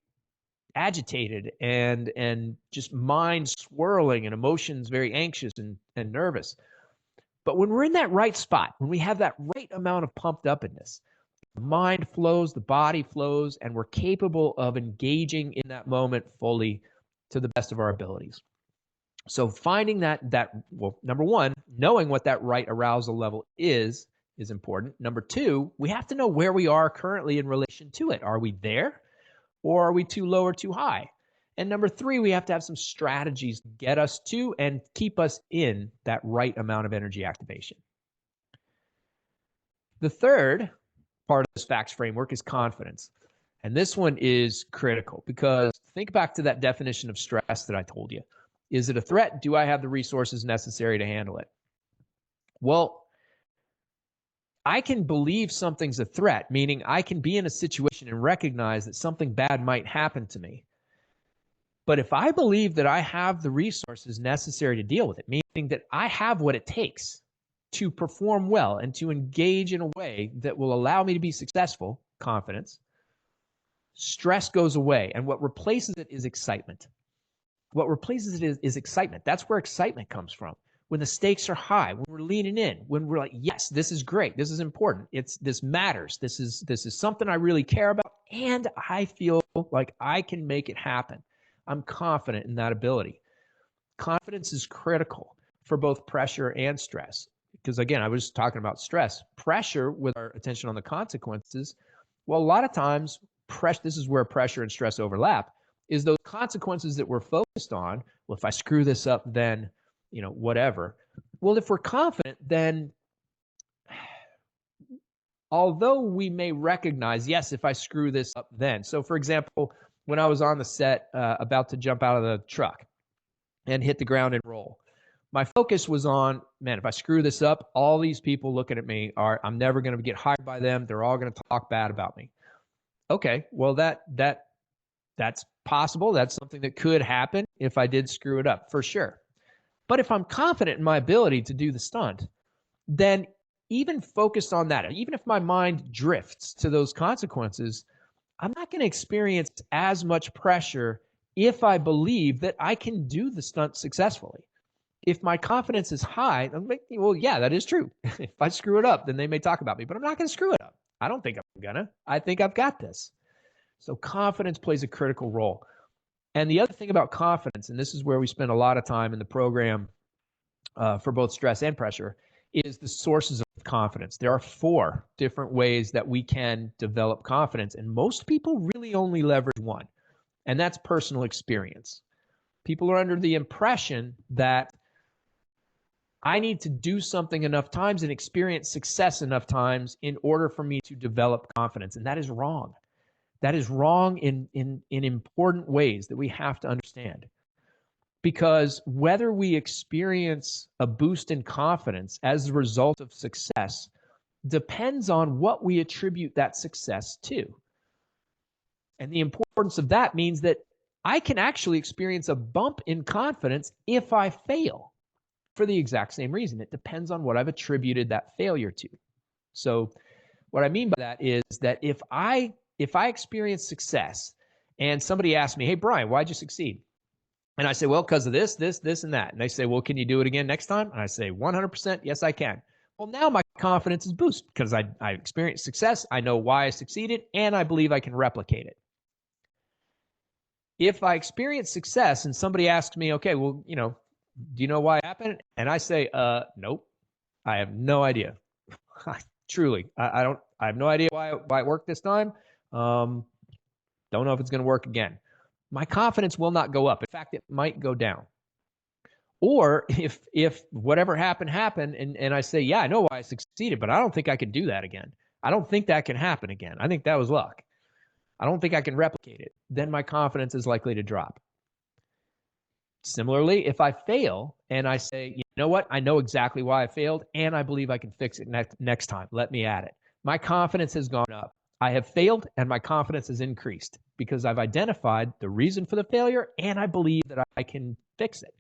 agitated and just mind swirling and emotions very anxious and nervous. But when we're in that right spot, when we have that right amount of pumped upness, the mind flows, the body flows, and we're capable of engaging in that moment fully to the best of our abilities. So finding well, number one, knowing what that right arousal level is important. Number two, we have to know where we are currently in relation to it. Are we there? Or are we too low or too high? And number three, we have to have some strategies to get us to and keep us in that right amount of energy activation. The third part of this facts framework is confidence. And this one is critical because think back to that definition of stress that I told you. Is it a threat? Do I have the resources necessary to handle it? Well, I can believe something's a threat, meaning I can be in a situation and recognize that something bad might happen to me. But if I believe that I have the resources necessary to deal with it, meaning that I have what it takes to perform well and to engage in a way that will allow me to be successful, confidence, stress goes away. And what replaces it is excitement. What replaces it is excitement. That's where excitement comes from. When the stakes are high, when we're leaning in, when we're like, yes, this is great, this is important, this matters, this is something I really care about, and I feel like I can make it happen. I'm confident in that ability. Confidence is critical for both pressure and stress. Because again, I was talking about stress. Pressure, with our attention on the consequences, well, a lot of times, this is where pressure and stress overlap, is those consequences that we're focused on. Well, if I screw this up, then whatever. Well, if we're confident, then although we may recognize, yes, if I screw this up, then. So for example, when I was on the set about to jump out of the truck and hit the ground and roll, my focus was on, man, if I screw this up, all these people looking at me I'm never going to get hired by them. They're all going to talk bad about me. Okay, well, that's possible. That's something that could happen if I did screw it up, for sure. But if I'm confident in my ability to do the stunt, then even focused on that, even if my mind drifts to those consequences, I'm not going to experience as much pressure if I believe that I can do the stunt successfully. If my confidence is high, I'm like, well, yeah, that is true. If I screw it up, then they may talk about me, but I'm not going to screw it up. I don't think I'm going to. I think I've got this. So confidence plays a critical role. And the other thing about confidence, and this is where we spend a lot of time in the program for both stress and pressure, is the sources of confidence. There are 4 different ways that we can develop confidence, and most people really only leverage one, and that's personal experience. People are under the impression that I need to do something enough times and experience success enough times in order for me to develop confidence, and that is wrong. That is wrong in important ways that we have to understand. Because whether we experience a boost in confidence as a result of success depends on what we attribute that success to. And the importance of that means that I can actually experience a bump in confidence if I fail for the exact same reason. It depends on what I've attributed that failure to. So what I mean by that is that if I experience success and somebody asked me, hey, Brian, why'd you succeed? And I say, well, because of this, and that. And they say, well, can you do it again next time? And I say, 100%, yes, I can. Well, now my confidence is boosted because I experienced success. I know why I succeeded, and I believe I can replicate it. If I experience success and somebody asks me, okay, well, do you know why it happened? And I say, nope, I have no idea. Truly, I don't. I have no idea why it worked this time. Don't know if it's going to work again. My confidence will not go up. In fact, it might go down. Or if whatever happened, and I say, yeah, I know why I succeeded, but I don't think I can do that again. I don't think that can happen again. I think that was luck. I don't think I can replicate it. Then my confidence is likely to drop. Similarly, if I fail and I say, you know what, I know exactly why I failed, and I believe I can fix it next time. Let me at it. My confidence has gone up. I have failed, and my confidence has increased because I've identified the reason for the failure, and I believe that I can fix it.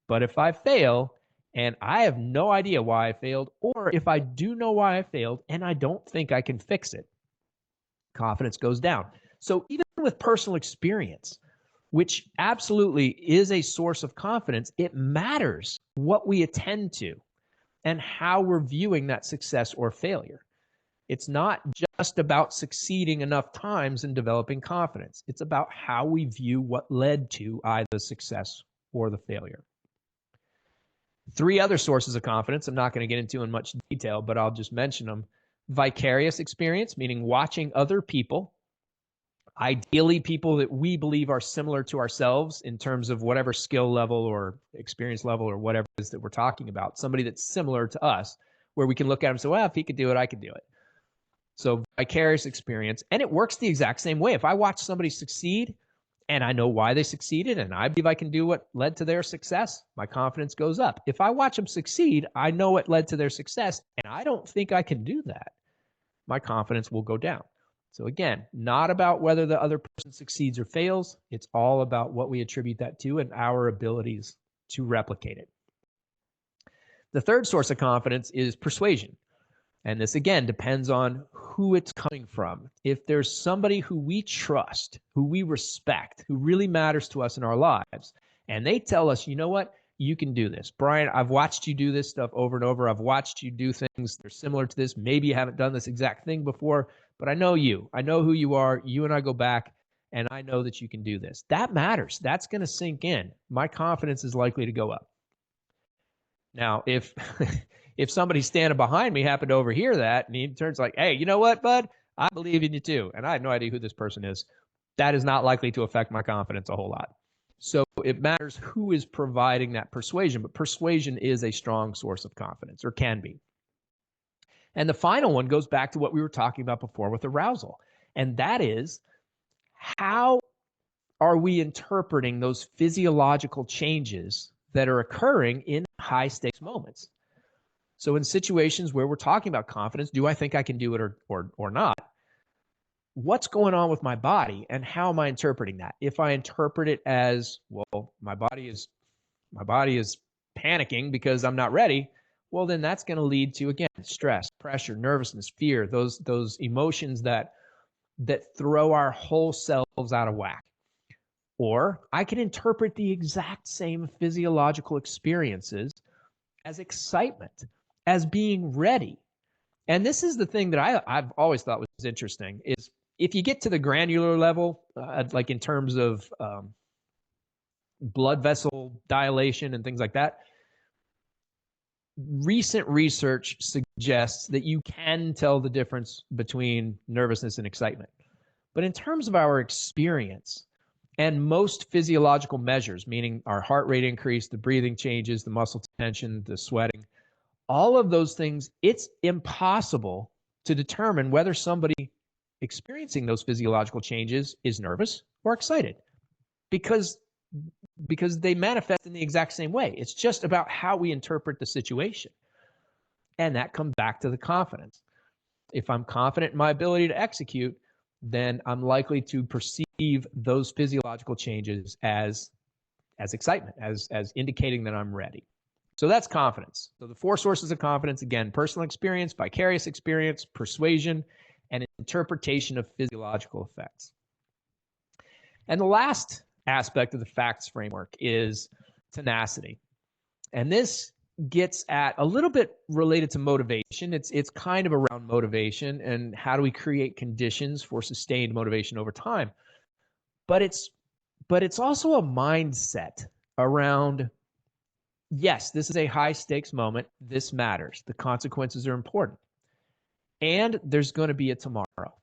But if I fail and I have no idea why I failed, or if I do know why I failed and I don't think I can fix it, confidence goes down. So even with personal experience, which absolutely is a source of confidence, it matters what we attend to and how we're viewing that success or failure. It's not just about succeeding enough times in developing confidence. It's about how we view what led to either the success or the failure. 3 other sources of confidence I'm not going to get into in much detail, but I'll just mention them. Vicarious experience, meaning watching other people, ideally people that we believe are similar to ourselves in terms of whatever skill level or experience level or whatever it is that we're talking about, somebody that's similar to us, where we can look at them and say, well, if he could do it, I could do it. So vicarious experience, and it works the exact same way. If I watch somebody succeed and I know why they succeeded and I believe I can do what led to their success, my confidence goes up. If I watch them succeed, I know what led to their success and I don't think I can do that, my confidence will go down. So again, not about whether the other person succeeds or fails. It's all about what we attribute that to and our abilities to replicate it. The third source of confidence is persuasion. And this, again, depends on who it's coming from. If there's somebody who we trust, who we respect, who really matters to us in our lives, and they tell us, you know what, you can do this. Brian, I've watched you do this stuff over and over. I've watched you do things that are similar to this. Maybe you haven't done this exact thing before, but I know you. I know who you are. You and I go back, and I know that you can do this. That matters. That's going to sink in. My confidence is likely to go up. Now, if if somebody standing behind me happened to overhear that and he turns like, hey, you know what, bud? I believe in you too. And I have no idea who this person is. That is not likely to affect my confidence a whole lot. So it matters who is providing that persuasion, but persuasion is a strong source of confidence, or can be. And the final one goes back to what we were talking about before with arousal. And that is, how are we interpreting those physiological changes that are occurring in high stakes moments? So in situations where we're talking about confidence, do I think I can do it or not? What's going on with my body and how am I interpreting that? If I interpret it as, well, my body is panicking because I'm not ready, well, then that's going to lead to, again, stress, pressure, nervousness, fear, those emotions that throw our whole selves out of whack. Or I can interpret the exact same physiological experiences as excitement, as being ready. And this is the thing that I've always thought was interesting, is if you get to the granular level, like in terms of blood vessel dilation and things like that, recent research suggests that you can tell the difference between nervousness and excitement. But in terms of our experience and most physiological measures, meaning our heart rate increase, the breathing changes, the muscle tension, the sweating, all of those things, it's impossible to determine whether somebody experiencing those physiological changes is nervous or excited because they manifest in the exact same way. It's just about how we interpret the situation. And that comes back to the confidence. If I'm confident in my ability to execute, then I'm likely to perceive those physiological changes as excitement, as indicating that I'm ready. So that's confidence. So the 4 sources of confidence, again, personal experience, vicarious experience, persuasion, and interpretation of physiological effects. And the last aspect of the facts framework is tenacity. And this gets at a little bit related to motivation. It's kind of around motivation and how do we create conditions for sustained motivation over time. But it's also a mindset around, yes, this is a high stakes moment. This matters. The consequences are important. And there's going to be a tomorrow.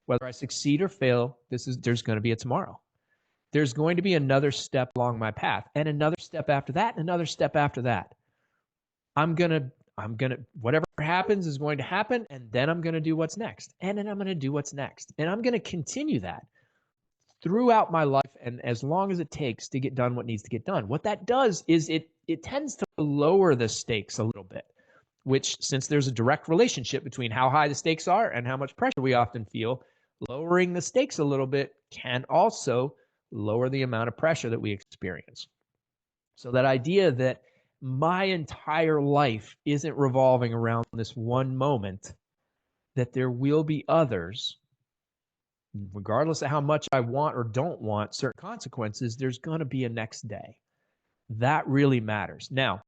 Whether I succeed or fail, there's going to be a tomorrow. There's going to be another step along my path and another step after that and another step after that. I'm going to, whatever happens is going to happen. And then I'm going to do what's next. And then I'm going to do what's next. And I'm going to continue that throughout my life and as long as it takes to get done what needs to get done. What that does is it tends to lower the stakes a little bit, which, since there's a direct relationship between how high the stakes are and how much pressure we often feel, lowering the stakes a little bit can also lower the amount of pressure that we experience. So that idea that my entire life isn't revolving around this one moment, that there will be others, regardless of how much I want or don't want certain consequences, there's going to be a next day. That really matters. Now,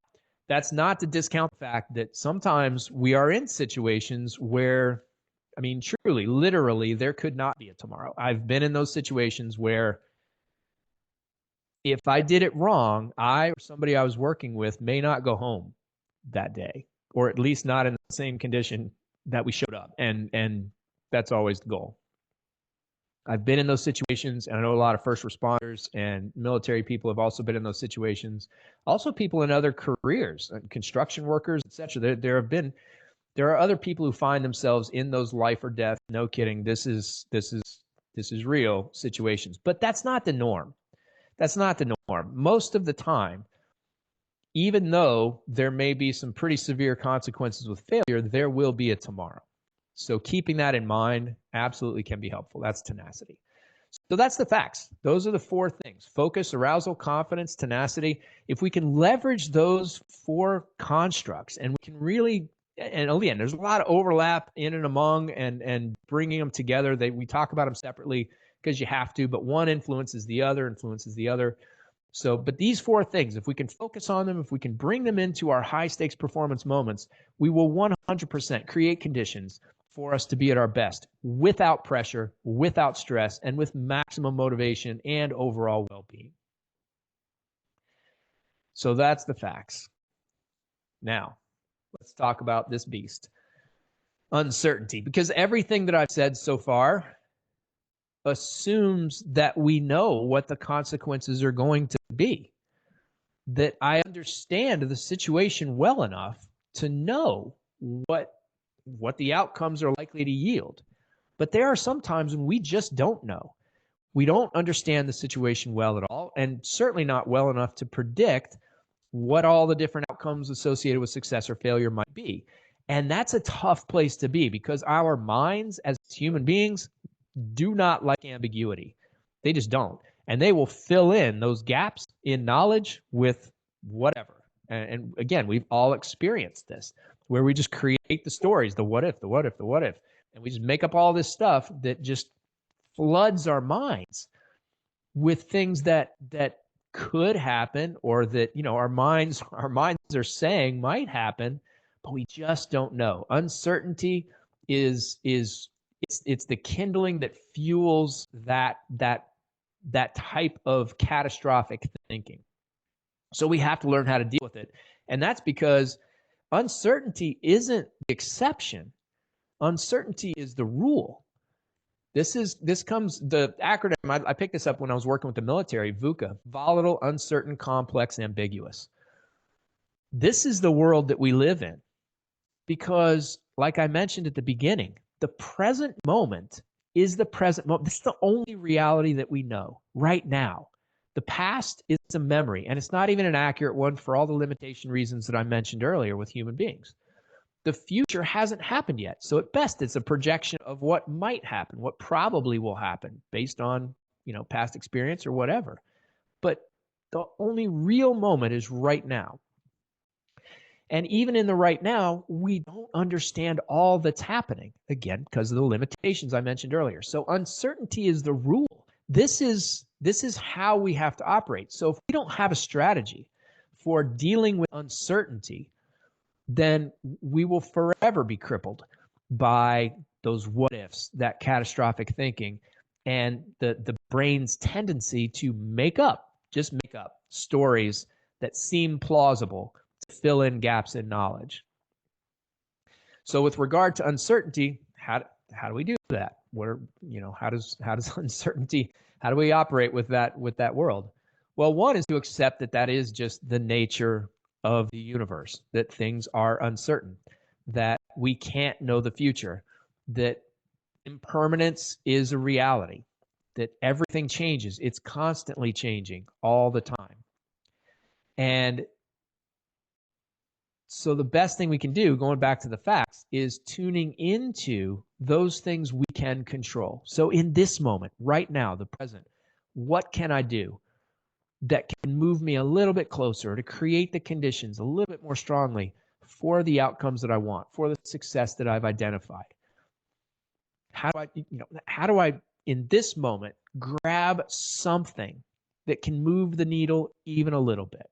that's not to discount the fact that sometimes we are in situations where, I mean, truly, literally, there could not be a tomorrow. I've been in those situations where if I did it wrong, I or somebody I was working with may not go home that day, or at least not in the same condition that we showed up. And that's always the goal. I've been in those situations, and I know a lot of first responders and military people have also been in those situations. Also, people in other careers, construction workers, etc. There are other people who find themselves in those life or death. No kidding. This is real situations, but that's not the norm. That's not the norm. Most of the time, even though there may be some pretty severe consequences with failure, there will be a tomorrow. So keeping that in mind absolutely can be helpful. That's tenacity. So that's the facts. Those are the four things: focus, arousal, confidence, tenacity. If we can leverage those four constructs, and we can really, and again, there's a lot of overlap in and among, and bringing them together. We talk about them separately because you have to, but one influences the other. So, but these four things, if we can focus on them, if we can bring them into our high stakes performance moments, we will 100% create conditions for us to be at our best without pressure, without stress, and with maximum motivation and overall well-being. So that's the facts. Now, let's talk about this beast, uncertainty, because everything that I've said so far assumes that we know what the consequences are going to be, that I understand the situation well enough to know what the outcomes are likely to yield. But there are some times when we just don't know. We don't understand the situation well at all, and certainly not well enough to predict what all the different outcomes associated with success or failure might be. And that's a tough place to be, because our minds as human beings do not like ambiguity. They just don't. And they will fill in those gaps in knowledge with whatever. And again, we've all experienced this, where we just create the stories, the what if, and we just make up all this stuff that just floods our minds with things that could happen, or that, our minds are saying might happen, but we just don't know. Uncertainty is it's the kindling that fuels that type of catastrophic thinking. So we have to learn how to deal with it. And that's because uncertainty isn't the exception. Uncertainty is the rule. The acronym, I picked this up when I was working with the military, VUCA, volatile, uncertain, complex, ambiguous. This is the world that we live in, because, like I mentioned at the beginning, the present moment is the present moment. This is the only reality that we know right now. The past is a memory, and it's not even an accurate one for all the limitation reasons that I mentioned earlier with human beings. The future hasn't happened yet. So at best, it's a projection of what might happen, what probably will happen based on, past experience or whatever. But the only real moment is right now. And even in the right now, we don't understand all that's happening, again, because of the limitations I mentioned earlier. So uncertainty is the rule. This is how we have to operate. So if we don't have a strategy for dealing with uncertainty, then we will forever be crippled by those what ifs, that catastrophic thinking, and the brain's tendency to just make up stories that seem plausible to fill in gaps in knowledge. So with regard to uncertainty, how do we do that? How does uncertainty, how do we operate with that world? Well, one is to accept that that is just the nature of the universe, that things are uncertain, that we can't know the future, that impermanence is a reality, that everything changes. It's constantly changing all the time. And so the best thing we can do, going back to the facts, is tuning into those things we can control. So in this moment, right now, the present, what can I do that can move me a little bit closer to create the conditions a little bit more strongly for the outcomes that I want, for the success that I've identified? How do I in this moment grab something that can move the needle even a little bit?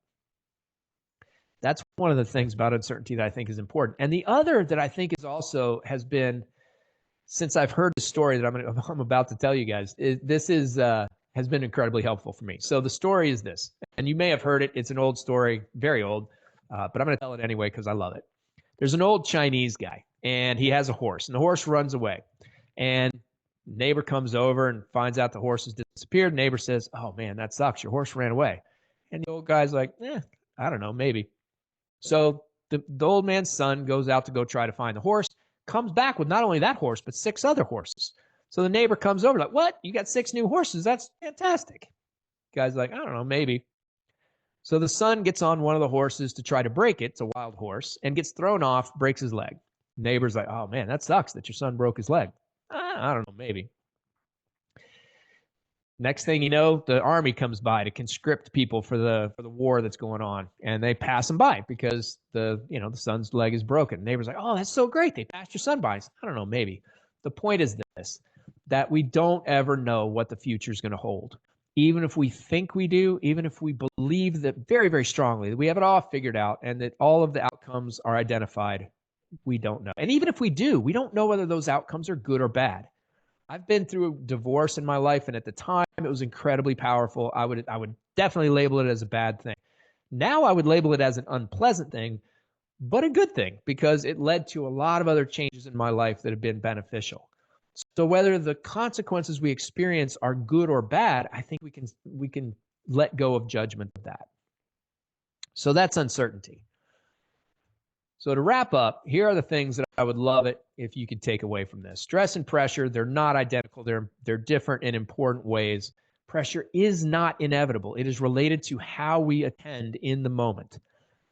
That's one of the things about uncertainty that I think is important. And the other that I think is also has been, since I've heard the story that I'm about to tell you guys, has been incredibly helpful for me. So the story is this, and you may have heard it. It's an old story, very old, but I'm going to tell it anyway because I love it. There's an old Chinese guy, and he has a horse, and the horse runs away. And neighbor comes over and finds out the horse has disappeared. Neighbor says, "Oh man, that sucks. Your horse ran away." And the old guy's like, I don't know, maybe. So the old man's son goes out to go try to find the horse, comes back with not only that horse, but 6 other horses. So the neighbor comes over like, "What? You got 6 new horses? That's fantastic." Guy's like, "I don't know, maybe." So the son gets on one of the horses to try to break it. It's a wild horse, and gets thrown off, breaks his leg. Neighbor's like, "Oh man, that sucks that your son broke his leg." I don't know, maybe. Next thing you know, the army comes by to conscript people for the war that's going on, and they pass them by because the son's leg is broken. The neighbor's like, "Oh, that's so great. They passed your son by." I don't know, maybe. The point is this, that we don't ever know what the future is going to hold. Even if we think we do, even if we believe that very, very strongly that we have it all figured out and that all of the outcomes are identified, we don't know. And even if we do, we don't know whether those outcomes are good or bad. I've been through a divorce in my life, and at the time it was incredibly powerful. I would definitely label it as a bad thing. Now I would label it as an unpleasant thing, but a good thing, because it led to a lot of other changes in my life that have been beneficial. So whether the consequences we experience are good or bad, I think we can let go of judgment of that. So that's uncertainty. So to wrap up, here are the things that I would love it if you could take away from this. Stress and pressure, they're not identical. They're different in important ways. Pressure is not inevitable. It is related to how we attend in the moment.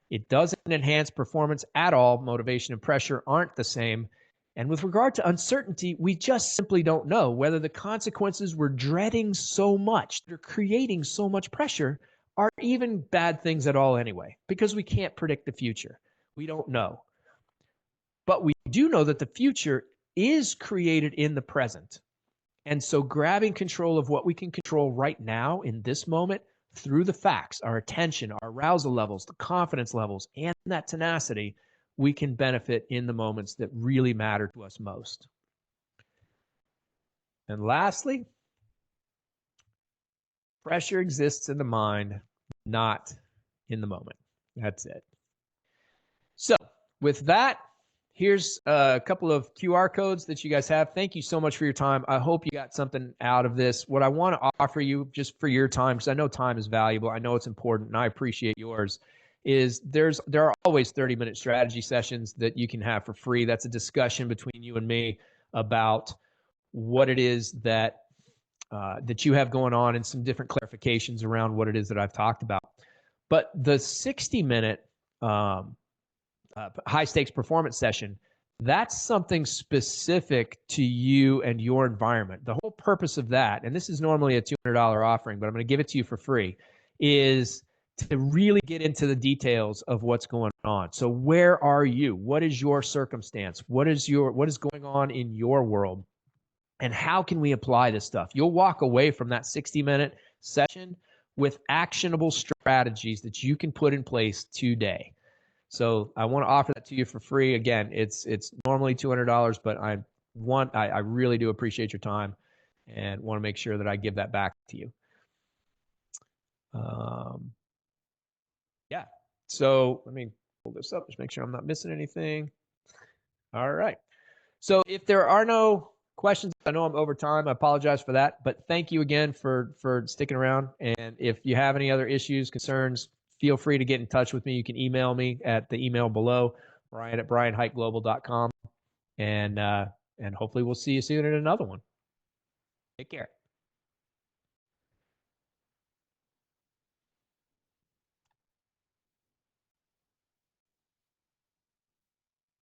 It doesn't enhance performance at all. Motivation and pressure aren't the same. And with regard to uncertainty, we just simply don't know whether the consequences we're dreading so much, that are creating so much pressure, are even bad things at all anyway, because we can't predict the future. We don't know. But we do know that the future is created in the present. And so grabbing control of what we can control right now in this moment through the facts, our attention, our arousal levels, the confidence levels, and that tenacity, we can benefit in the moments that really matter to us most. And lastly, pressure exists in the mind, not in the moment. That's it. So with that, here's a couple of QR codes that you guys have. Thank you so much for your time. I hope you got something out of this. What I want to offer you, just for your time, because I know time is valuable, I know it's important, and I appreciate yours, is there are always 30-minute strategy sessions that you can have for free. That's a discussion between you and me about what it is that that you have going on and some different clarifications around what it is that I've talked about. But the 60-minute high stakes performance session, that's something specific to you and your environment. The whole purpose of that, and this is normally a $200 offering, but I'm going to give it to you for free, is to really get into the details of what's going on. So where are you? What is your circumstance? What is going on in your world? And how can we apply this stuff? You'll walk away from that 60-minute session with actionable strategies that you can put in place today. So I want to offer that to you for free. Again, it's normally $200, but I really do appreciate your time and want to make sure that I give that back to you. Yeah. So let me pull this up, just make sure I'm not missing anything. All right. So if there are no questions, I know I'm over time. I apologize for that, but thank you again for sticking around. And if you have any other issues, concerns, feel free to get in touch with me. You can email me at the email below, Brian@brianhiteglobal.com. And hopefully we'll see you soon in another one. Take care.